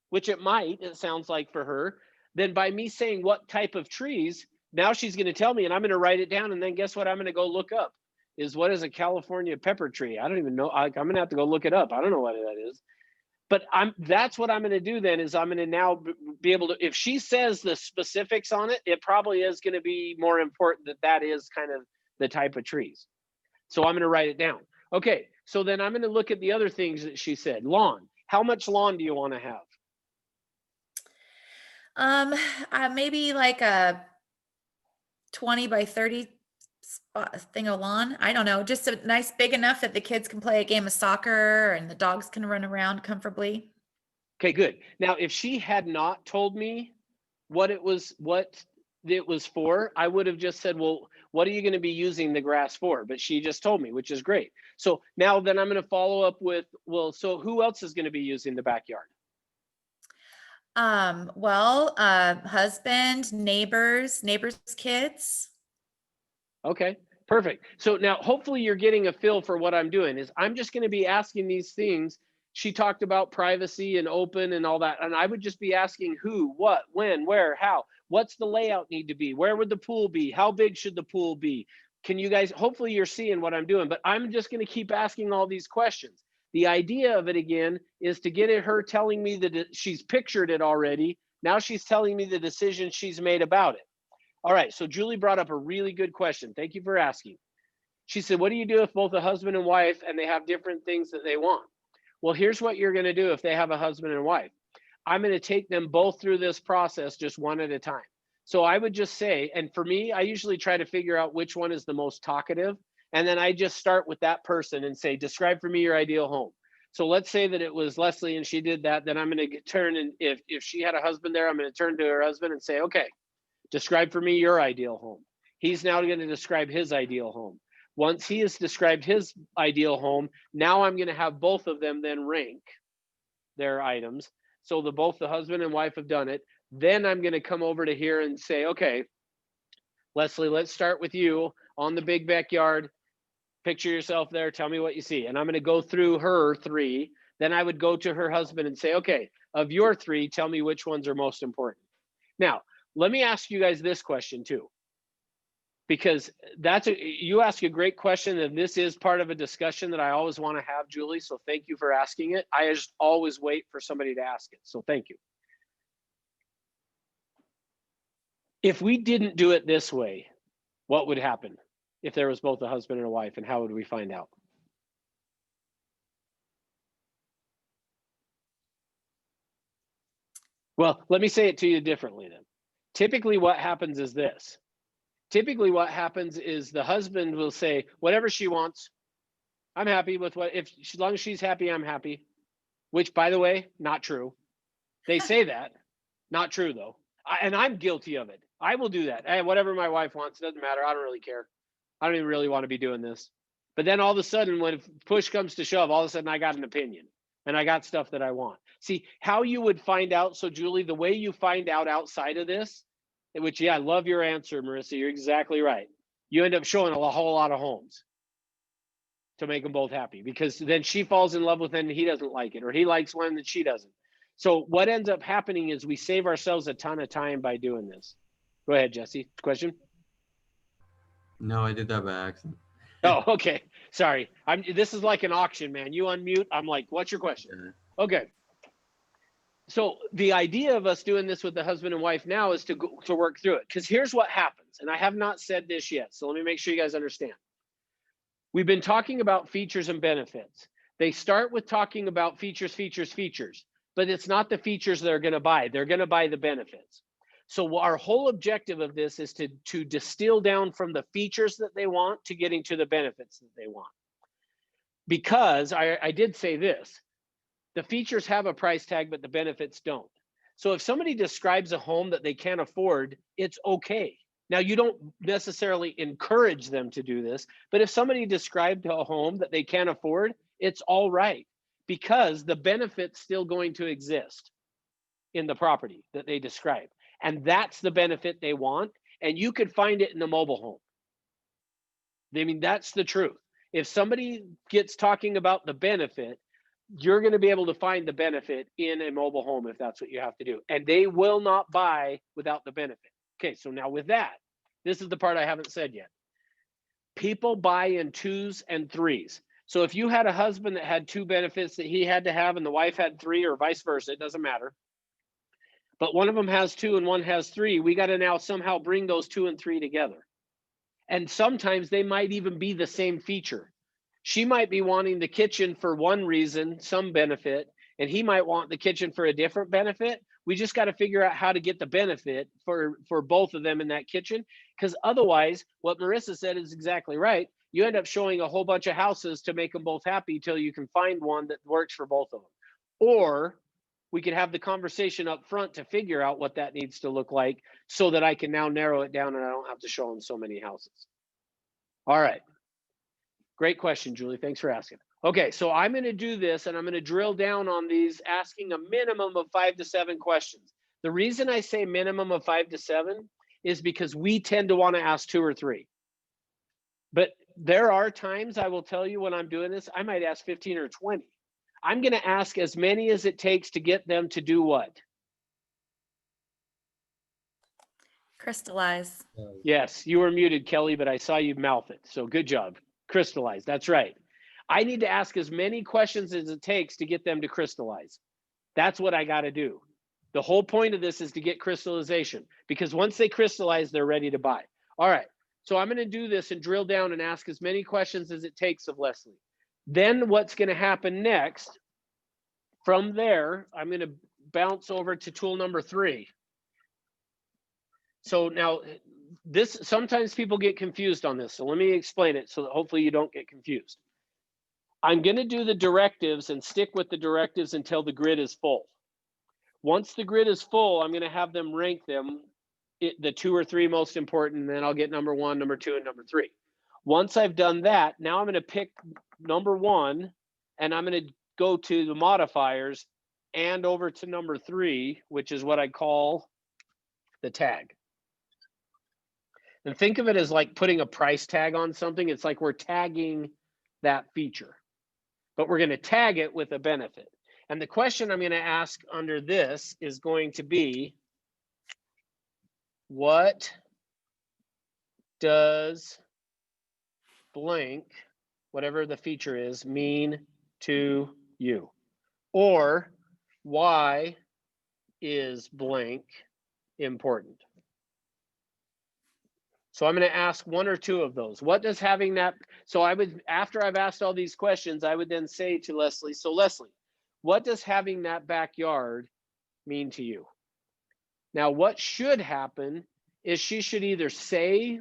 which it might, it sounds like for her, then by me saying what type of trees, now she's going to tell me and I'm going to write it down. And then guess what I'm going to go look up is what is a California pepper tree? I don't even know. I'm going to have to go look it up. I don't know what that is. But that's what I'm going to do then is I'm going to now be able to, if she says the specifics on it, it probably is going to be more important that is kind of the type of trees. So I'm going to write it down. Okay, so then I'm going to look at the other things that she said. Lawn. How much lawn do you want to have? Maybe like a 20 by 30 thing of lawn. I don't know, just a nice big enough that the kids can play a game of soccer and the dogs can run around comfortably. Okay, good. Now, if she had not told me what it was for, I would have just said, well, what are you going to be using the grass for? But she just told me, which is great. So now then I'm going to follow up with, well, so who else is going to be using the backyard? Husband, neighbors' kids. Okay, perfect. So now hopefully you're getting a feel for what I'm doing is I'm just going to be asking these things. She talked about privacy and open and all that. And I would just be asking who, what, when, where, how, what's the layout need to be? Where would the pool be? How big should the pool be? Can you guys, hopefully you're seeing what I'm doing, but I'm just going to keep asking all these questions. The idea of it again is to get at her telling me that she's pictured it already. Now she's telling me the decision she's made about it. All right, so Julie brought up a really good question. Thank you for asking. She said, what do you do if both a husband and wife and they have different things that they want? Well, here's what you're going to do if they have a husband and wife. I'm going to take them both through this process just one at a time. So I would just say, and for me, I usually try to figure out which one is the most talkative. And then I just start with that person and say, describe for me your ideal home. So let's say that it was Leslie and she did that. Then I'm going to turn, and if she had a husband there, I'm going to turn to her husband and say, okay, describe for me your ideal home. He's now going to describe his ideal home. Once he has described his ideal home, now I'm going to have both of them then rank their items. So both the husband and wife have done it. Then I'm going to come over to here and say, okay, Leslie, let's start with you on the big backyard. Picture yourself there. Tell me what you see. And I'm going to go through her 3. Then I would go to her husband and say, okay, of your 3, tell me which ones are most important. Now, let me ask you guys this question too, because you ask a great question, and this is part of a discussion that I always want to have, Julie. So thank you for asking it. I just always wait for somebody to ask it. So thank you. If we didn't do it this way, what would happen if there was both a husband and a wife, and how would we find out? Well, let me say it to you differently then. Typically what happens is this. Typically what happens is the husband will say, whatever she wants, I'm happy with as long as she's happy, I'm happy. Which, by the way, not true. They say that, not true though. And I'm guilty of it. I will do that. Hey, whatever my wife wants, doesn't matter. I don't really care. I don't even really want to be doing this. But then all of a sudden, when push comes to shove, all of a sudden I got an opinion and I got stuff that I want. See how you would find out. So Julie, the way you find out outside of this, which, yeah, I love your answer, Marissa. You're exactly right. You end up showing a whole lot of homes to make them both happy, because then she falls in love with it and he doesn't like it, or he likes one that she doesn't. So what ends up happening is we save ourselves a ton of time by doing this. Go ahead, Jesse. Question? No, I did that by accident. Oh, okay. Sorry. This is like an auction, man. You unmute. I'm like, what's your question? Okay. So the idea of us doing this with the husband and wife now is to work through it. Because here's what happens. And I have not said this yet, so let me make sure you guys understand. We've been talking about features and benefits. They start with talking about features, but it's not the features they're going to buy. They're going to buy the benefits. So our whole objective of this is to distill down from the features that they want to getting to the benefits that they want. because I did say this, the features have a price tag, but the benefits don't. So if somebody describes a home that they can't afford, it's okay. Now, you don't necessarily encourage them to do this, but if somebody described a home that they can't afford, it's all right, because the benefit's still going to exist in the property that they describe. And that's the benefit they want. And you could find it in a mobile home. I mean, that's the truth. If somebody gets talking about the benefit, you're going to be able to find the benefit in a mobile home if that's what you have to do. And they will not buy without the benefit. Okay, so now with that, this is the part I haven't said yet. People buy in 2s and 3s. So if you had a husband that had 2 benefits that he had to have and the wife had 3, or vice versa, it doesn't matter. But one of them has 2 and one has 3, we got to now somehow bring those 2 and 3 together. And sometimes they might even be the same feature. She might be wanting the kitchen for one reason, some benefit, and he might want the kitchen for a different benefit. We just got to figure out how to get the benefit for both of them in that kitchen, because otherwise, what Marissa said is exactly right. You end up showing a whole bunch of houses to make them both happy till you can find one that works for both of them. Or we could have the conversation up front to figure out what that needs to look like, so that I can now narrow it down and I don't have to show them so many houses. All right. Great question, Julie. Thanks for asking. Okay, so I'm going to do this and I'm going to drill down on these, asking a minimum of 5 to 7 questions. The reason I say minimum of 5 to 7 is because we tend to want to ask 2 or 3. But there are times, I will tell you, when I'm doing this, I might ask 15 or 20. I'm going to ask as many as it takes to get them to do what? Crystallize. Yes, you were muted, Kelly, but I saw you mouth it. So good job. Crystallize. That's right. I need to ask as many questions as it takes to get them to crystallize. That's what I got to do. The whole point of this is to get crystallization, because once they crystallize, they're ready to buy. All right. So I'm going to do this and drill down and ask as many questions as it takes of Leslie. Then what's going to happen next? From there, I'm going to bounce over to tool number 3. So now this, sometimes people get confused on this. So let me explain it so that hopefully you don't get confused. I'm going to do the directives and stick with the directives until the grid is full. Once the grid is full, I'm going to have them rank them, the 2 or 3 most important, and then I'll get number 1, number 2, and number 3. Once I've done that, now I'm going to pick number 1, and I'm going to go to the modifiers and over to number 3, which is what I call the tag. And think of it as like putting a price tag on something. It's like we're tagging that feature, but we're going to tag it with a benefit. And the question I'm going to ask under this is going to be, what does blank, whatever the feature is, mean to you? Or why is blank important? So I'm going to ask 1 or 2 of those. What does having that, so I would, after I've asked all these questions, I would then say to Leslie, so Leslie, what does having that backyard mean to you? Now, what should happen is she should either say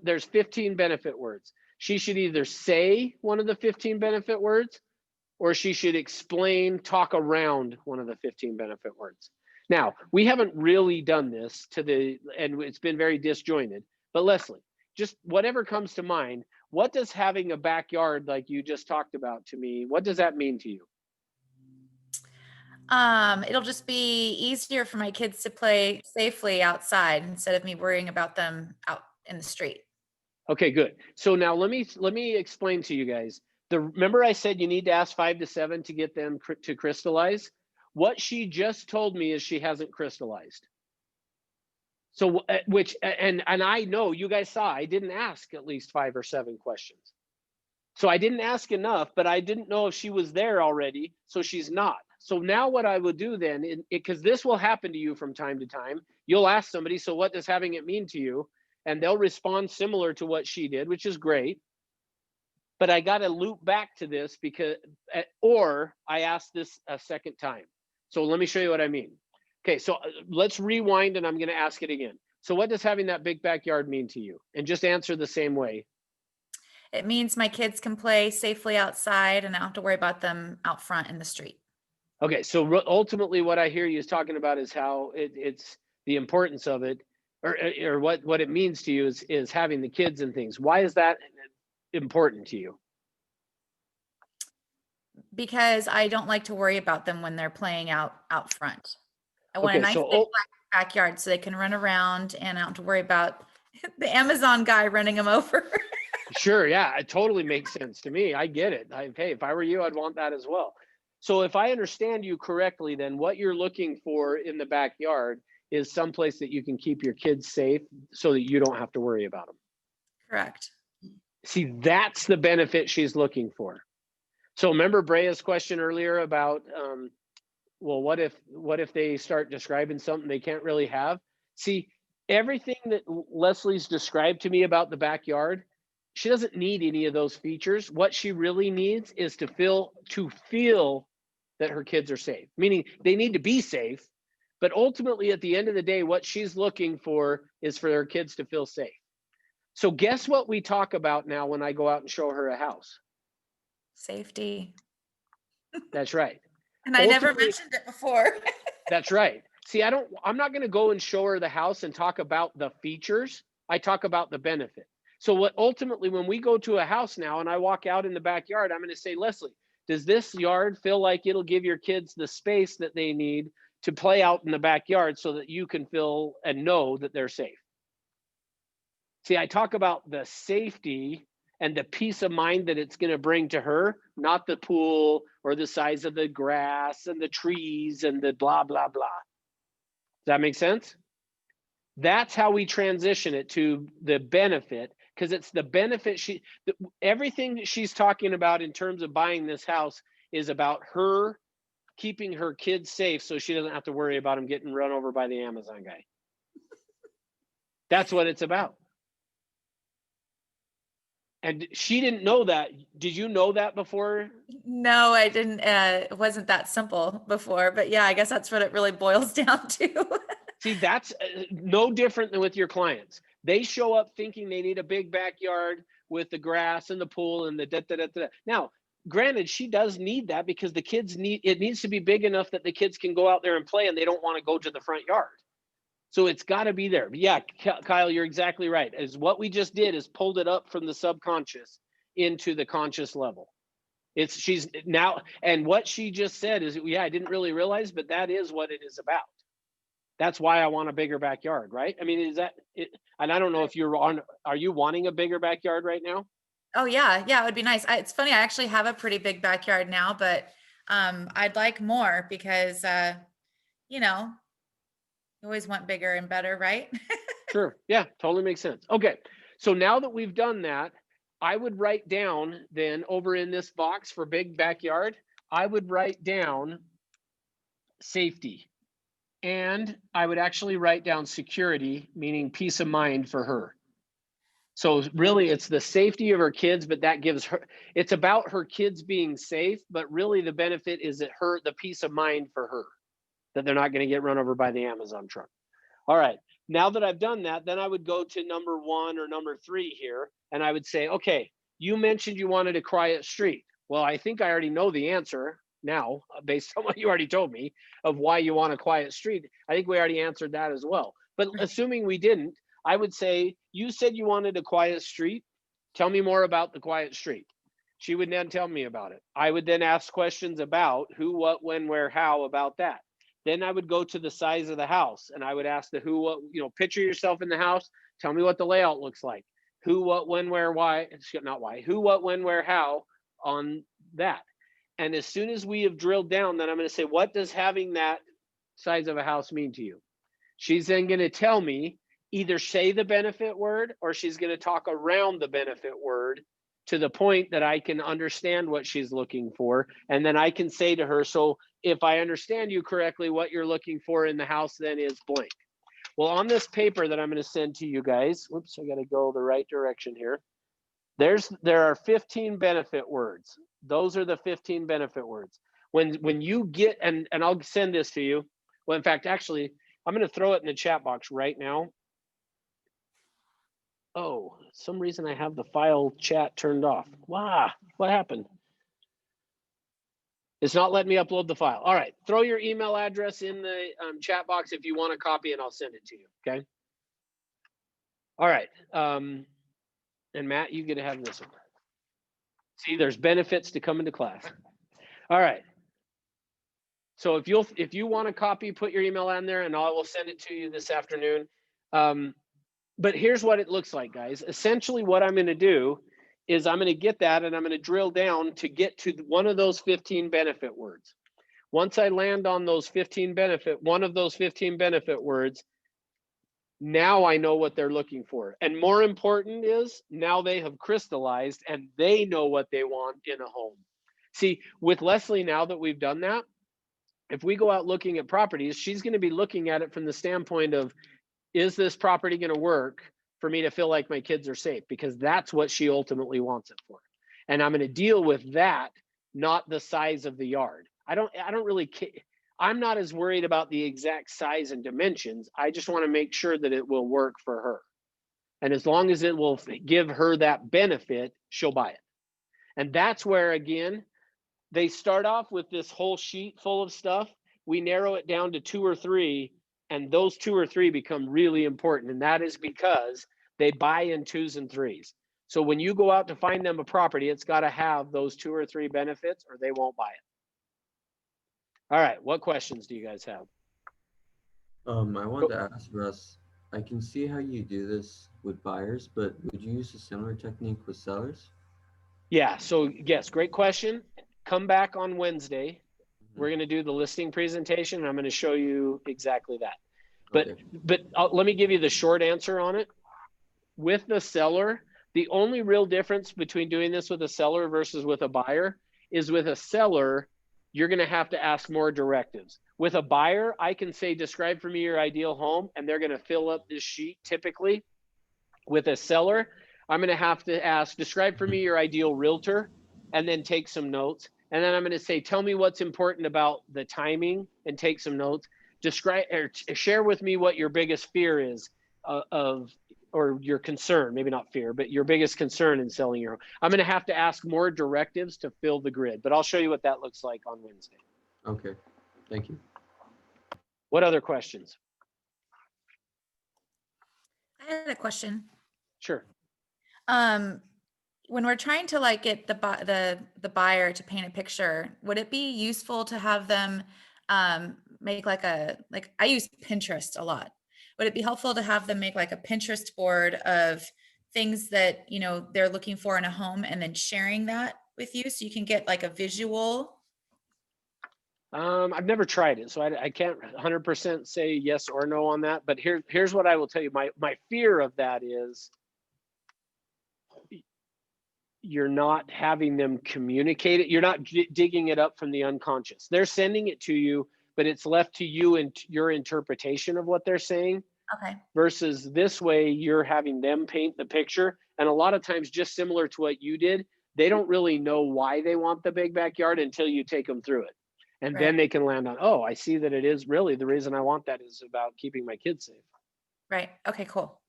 there's 15 benefit words. She should either say one of the 15 benefit words, or she should explain, talk around one of the 15 benefit words. Now, we haven't really done this and it's been very disjointed. But Leslie, just whatever comes to mind, what does having a backyard like you just talked about to me, what does that mean to you? It'll just be easier for my kids to play safely outside instead of me worrying about them out in the street. Okay, good. So now let me explain to you guys. Remember I said you need to ask 5 to 7 to get them to crystallize? What she just told me is she hasn't crystallized. So and I know you guys saw I didn't ask at least 5 or 7 questions. So I didn't ask enough, but I didn't know if she was there already, so she's not. So now what I will do then, because this will happen to you from time to time, you'll ask somebody, so what does having it mean to you? And they'll respond similar to what she did, which is great. But I got to loop back to this because, or I asked this a second time. So let me show you what I mean. Okay, so let's rewind and I'm going to ask it again. So what does having that big backyard mean to you? And just answer the same way. It means my kids can play safely outside and I don't have to worry about them out front in the street. Okay, so ultimately what I hear you is talking about is how it's the importance of it, or what it means to you is having the kids and things. Why is that important to you? Because I don't like to worry about them when they're playing out front. I want a Okay, nice so big backyard so they can run around and I don't have to worry about the Amazon guy running them over. sure, yeah, it totally makes sense to me. I get it. Hey, if I were you, I'd want that as well. So if I understand you correctly, then what you're looking for in the backyard is someplace that you can keep your kids safe so that you don't have to worry about them. Correct. See, that's the benefit she's looking for. So remember Brea's question earlier about, well, what if they start describing something they can't really have? See, everything that Leslie's described to me about the backyard, she doesn't need any of those features. What she really needs is to feel that her kids are safe, meaning they need to be safe. But ultimately, at the end of the day, what she's looking for is for her kids to feel safe. So guess what we talk about now when I go out and show her a house? Safety. That's right. And I never Ultimately- mentioned it before. That's right. See, I'm not going to go and show her the house and talk about the features. I talk about the benefit. So what ultimately, when we go to a house now and I walk out in the backyard, I'm going to say, Leslie, does this yard feel like it'll give your kids the space that they need to play out in the backyard so that you can feel and know that they're safe? See, I talk about the safety and the peace of mind that it's going to bring to her, not the pool or the size of the grass and the trees and the blah, blah, blah. Does that make sense? That's how we transition it to the benefit, because it's the benefit everything she's talking about in terms of buying this house is about her keeping her kids safe so she doesn't have to worry about them getting run over by the Amazon guy. That's what it's about. And she didn't know that. Did you know that before? No, I didn't. It wasn't that simple before, but yeah, I guess that's what it really boils down to. See, that's no different than with your clients. They show up thinking they need a big backyard with the grass and the pool and the da. Now, granted, she does need that because the kids it needs to be big enough that the kids can go out there and play and they don't want to go to the front yard. So it's got to be there. But yeah, Kyle, you're exactly right. Is what we just did is pulled it up from the subconscious into the conscious level. She's now, and what she just said is, yeah, I didn't really realize, but that is what it is about. That's why I want a bigger backyard, right? I mean, is that it? And I don't know if are you wanting a bigger backyard right now? Oh yeah. Yeah. It would be nice. It's funny. I actually have a pretty big backyard now, but I'd like more because, you know, you always want bigger and better, right? Sure. Yeah, totally makes sense. Okay. So now that we've done that, I would write down then over in this box for big backyard, I would write down safety. And I would actually write down security, meaning peace of mind for her. So really it's the safety of her kids, but that gives her, it's about her kids being safe, but really the benefit is that the peace of mind for her, that they're not going to get run over by the Amazon truck. All right. Now that I've done that, then I would go to number 1 or number 3 here. And I would say, okay, you mentioned you wanted a quiet street. Well, I think I already know the answer now, based on what you already told me of why you want a quiet street. I think we already answered that as well. But assuming we didn't, I would say, you said you wanted a quiet street. Tell me more about the quiet street. She would then tell me about it. I would then ask questions about who, what, when, where, how about that. Then I would go to the size of the house and I would ask the who, what, picture yourself in the house. Tell me what the layout looks like. Who, what, when, where, why, not why, who, what, when, where, how on that. And as soon as we have drilled down, then I'm going to say, what does having that size of a house mean to you? She's then going to tell me, either say the benefit word or she's going to talk around the benefit word to the point that I can understand what she's looking for. And then I can say to her, so if I understand you correctly, what you're looking for in the house then is blank. Well, on this paper that I'm going to send to you guys, whoops, I got to go the right direction here. There are 15 benefit words. Those are the 15 benefit words. When you get, and I'll send this to you. Well, in fact, actually, I'm going to throw it in the chat box right now. Oh, some reason I have the file chat turned off. Wow, what happened? It's not letting me upload the file. All right, throw your email address in the chat box if you want a copy and I'll send it to you, okay? All right, and Matt, you get to have this one. See, there's benefits to coming to class. All right. So if you want a copy, put your email on there and I will send it to you this afternoon. But here's what it looks like, guys. Essentially what I'm gonna do is I'm gonna get that and I'm gonna drill down to get to one of those 15 benefit words. Once I land on those 15 one of those 15 benefit words, now I know what they're looking for. And more important is now they have crystallized and they know what they want in a home. See, with Leslie, now that we've done that, if we go out looking at properties, she's going to be looking at it from the standpoint of, is this property going to work for me to feel like my kids are safe? Because that's what she ultimately wants it for. And I'm going to deal with that, not the size of the yard. I don't really care. I'm not as worried about the exact size and dimensions. I just want to make sure that it will work for her. And as long as it will give her that benefit, she'll buy it. And that's where, again, they start off with this whole sheet full of stuff. We narrow it down to 2 or 3, and those 2 or 3 become really important. And that is because they buy in 2s and 3s. So when you go out to find them a property, it's got to have those 2 or 3 benefits or they won't buy it. All right, what questions do you guys have? I wanted to ask Russ, I can see how you do this with buyers, but would you use a similar technique with sellers? Yeah, so yes, great question. Come back on Wednesday. We're going to do the listing presentation and I'm going to show you exactly that. But let me give you the short answer on it. With the seller, the only real difference between doing this with a seller versus with a buyer is with a seller, you're going to have to ask more directives. With a buyer, I can say, describe for me your ideal home, and they're going to fill up this sheet typically. With a seller, I'm going to have to ask, describe for me your ideal realtor, and then take some notes. And then I'm going to say, tell me what's important about the timing and take some notes. Describe or share with me what your biggest fear is or your concern, maybe not fear, but your biggest concern in selling your home. I'm going to have to ask more directives to fill the grid, but I'll show you what that looks like on Wednesday. Okay, thank you. What other questions? I had a question. Sure. When we're trying to like get the buyer to paint a picture, would it be useful to have them make like I use Pinterest a lot. Would it be helpful to have them make like a Pinterest board of things that, you know, they're looking for in a home and then sharing that with you so you can get like a visual? I've never tried it, so I can't 100% say yes or no on that. But here's what I will tell you. My fear of that is you're not having them communicate it. You're not digging it up from the unconscious. They're sending it to you, but it's left to you and your interpretation of what they're saying. Okay. Versus this way, you're having them paint the picture. And a lot of times, just similar to what you did, they don't really know why they want the big backyard until you take them through it. And then they can land on, oh, I see that it is really the reason I want that is about keeping my kids safe. Right. Okay, cool.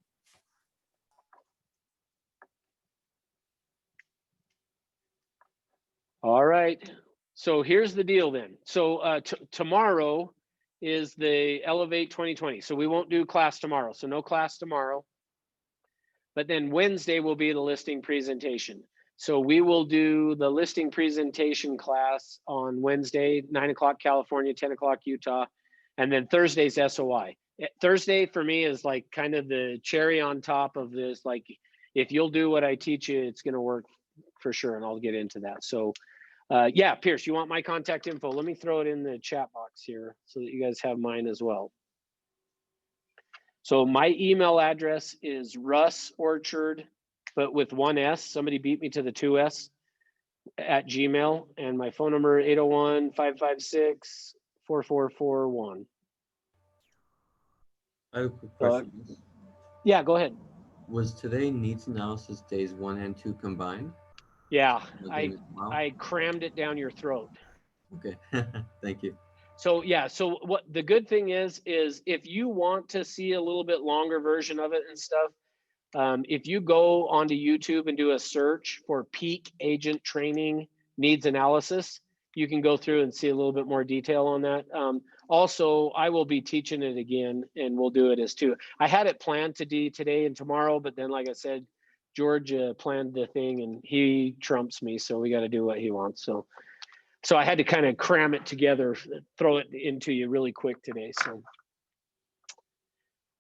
All right. So here's the deal then. So tomorrow is the Elevate 2020. So we won't do class tomorrow. So no class tomorrow. But then Wednesday will be the listing presentation. So we will do the listing presentation class on Wednesday, 9 o'clock California, 10 o'clock Utah. And then Thursday's SOI. Thursday for me is like kind of the cherry on top of this. Like if you'll do what I teach you, it's going to work for sure. And I'll get into that. So yeah, Pierce, you want my contact info? Let me throw it in the chat box here so that you guys have mine as well. So my email address is Russ Orchard, but with 1 S. Somebody beat me to the 2 S at Gmail. And my phone number 801-556-4441. I have a quick question. Yeah, go ahead. Was today needs analysis days 1 and 2 combined? Yeah, I crammed it down your throat. Okay, thank you. So yeah, so what the good thing is if you want to see a little bit longer version of it and stuff, If you go onto YouTube and do a search for peak agent training needs analysis, you can go through and see a little bit more detail on that. Also, I will be teaching it again, and we'll do it as two. I had it planned to do today and tomorrow, but then, like I said, George planned the thing, and he trumps me, so we got to do what he wants. So I had to kind of cram it together, throw it into you really quick today. So,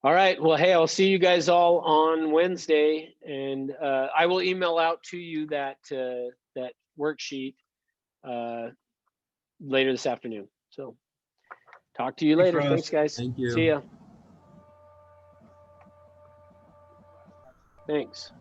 all right. Well, hey, I'll see you guys all on Wednesday, and I will email out to you that that worksheet later this afternoon. So talk to you Thanks, later. Russ. Thanks, guys. Thank you. See ya. Thanks.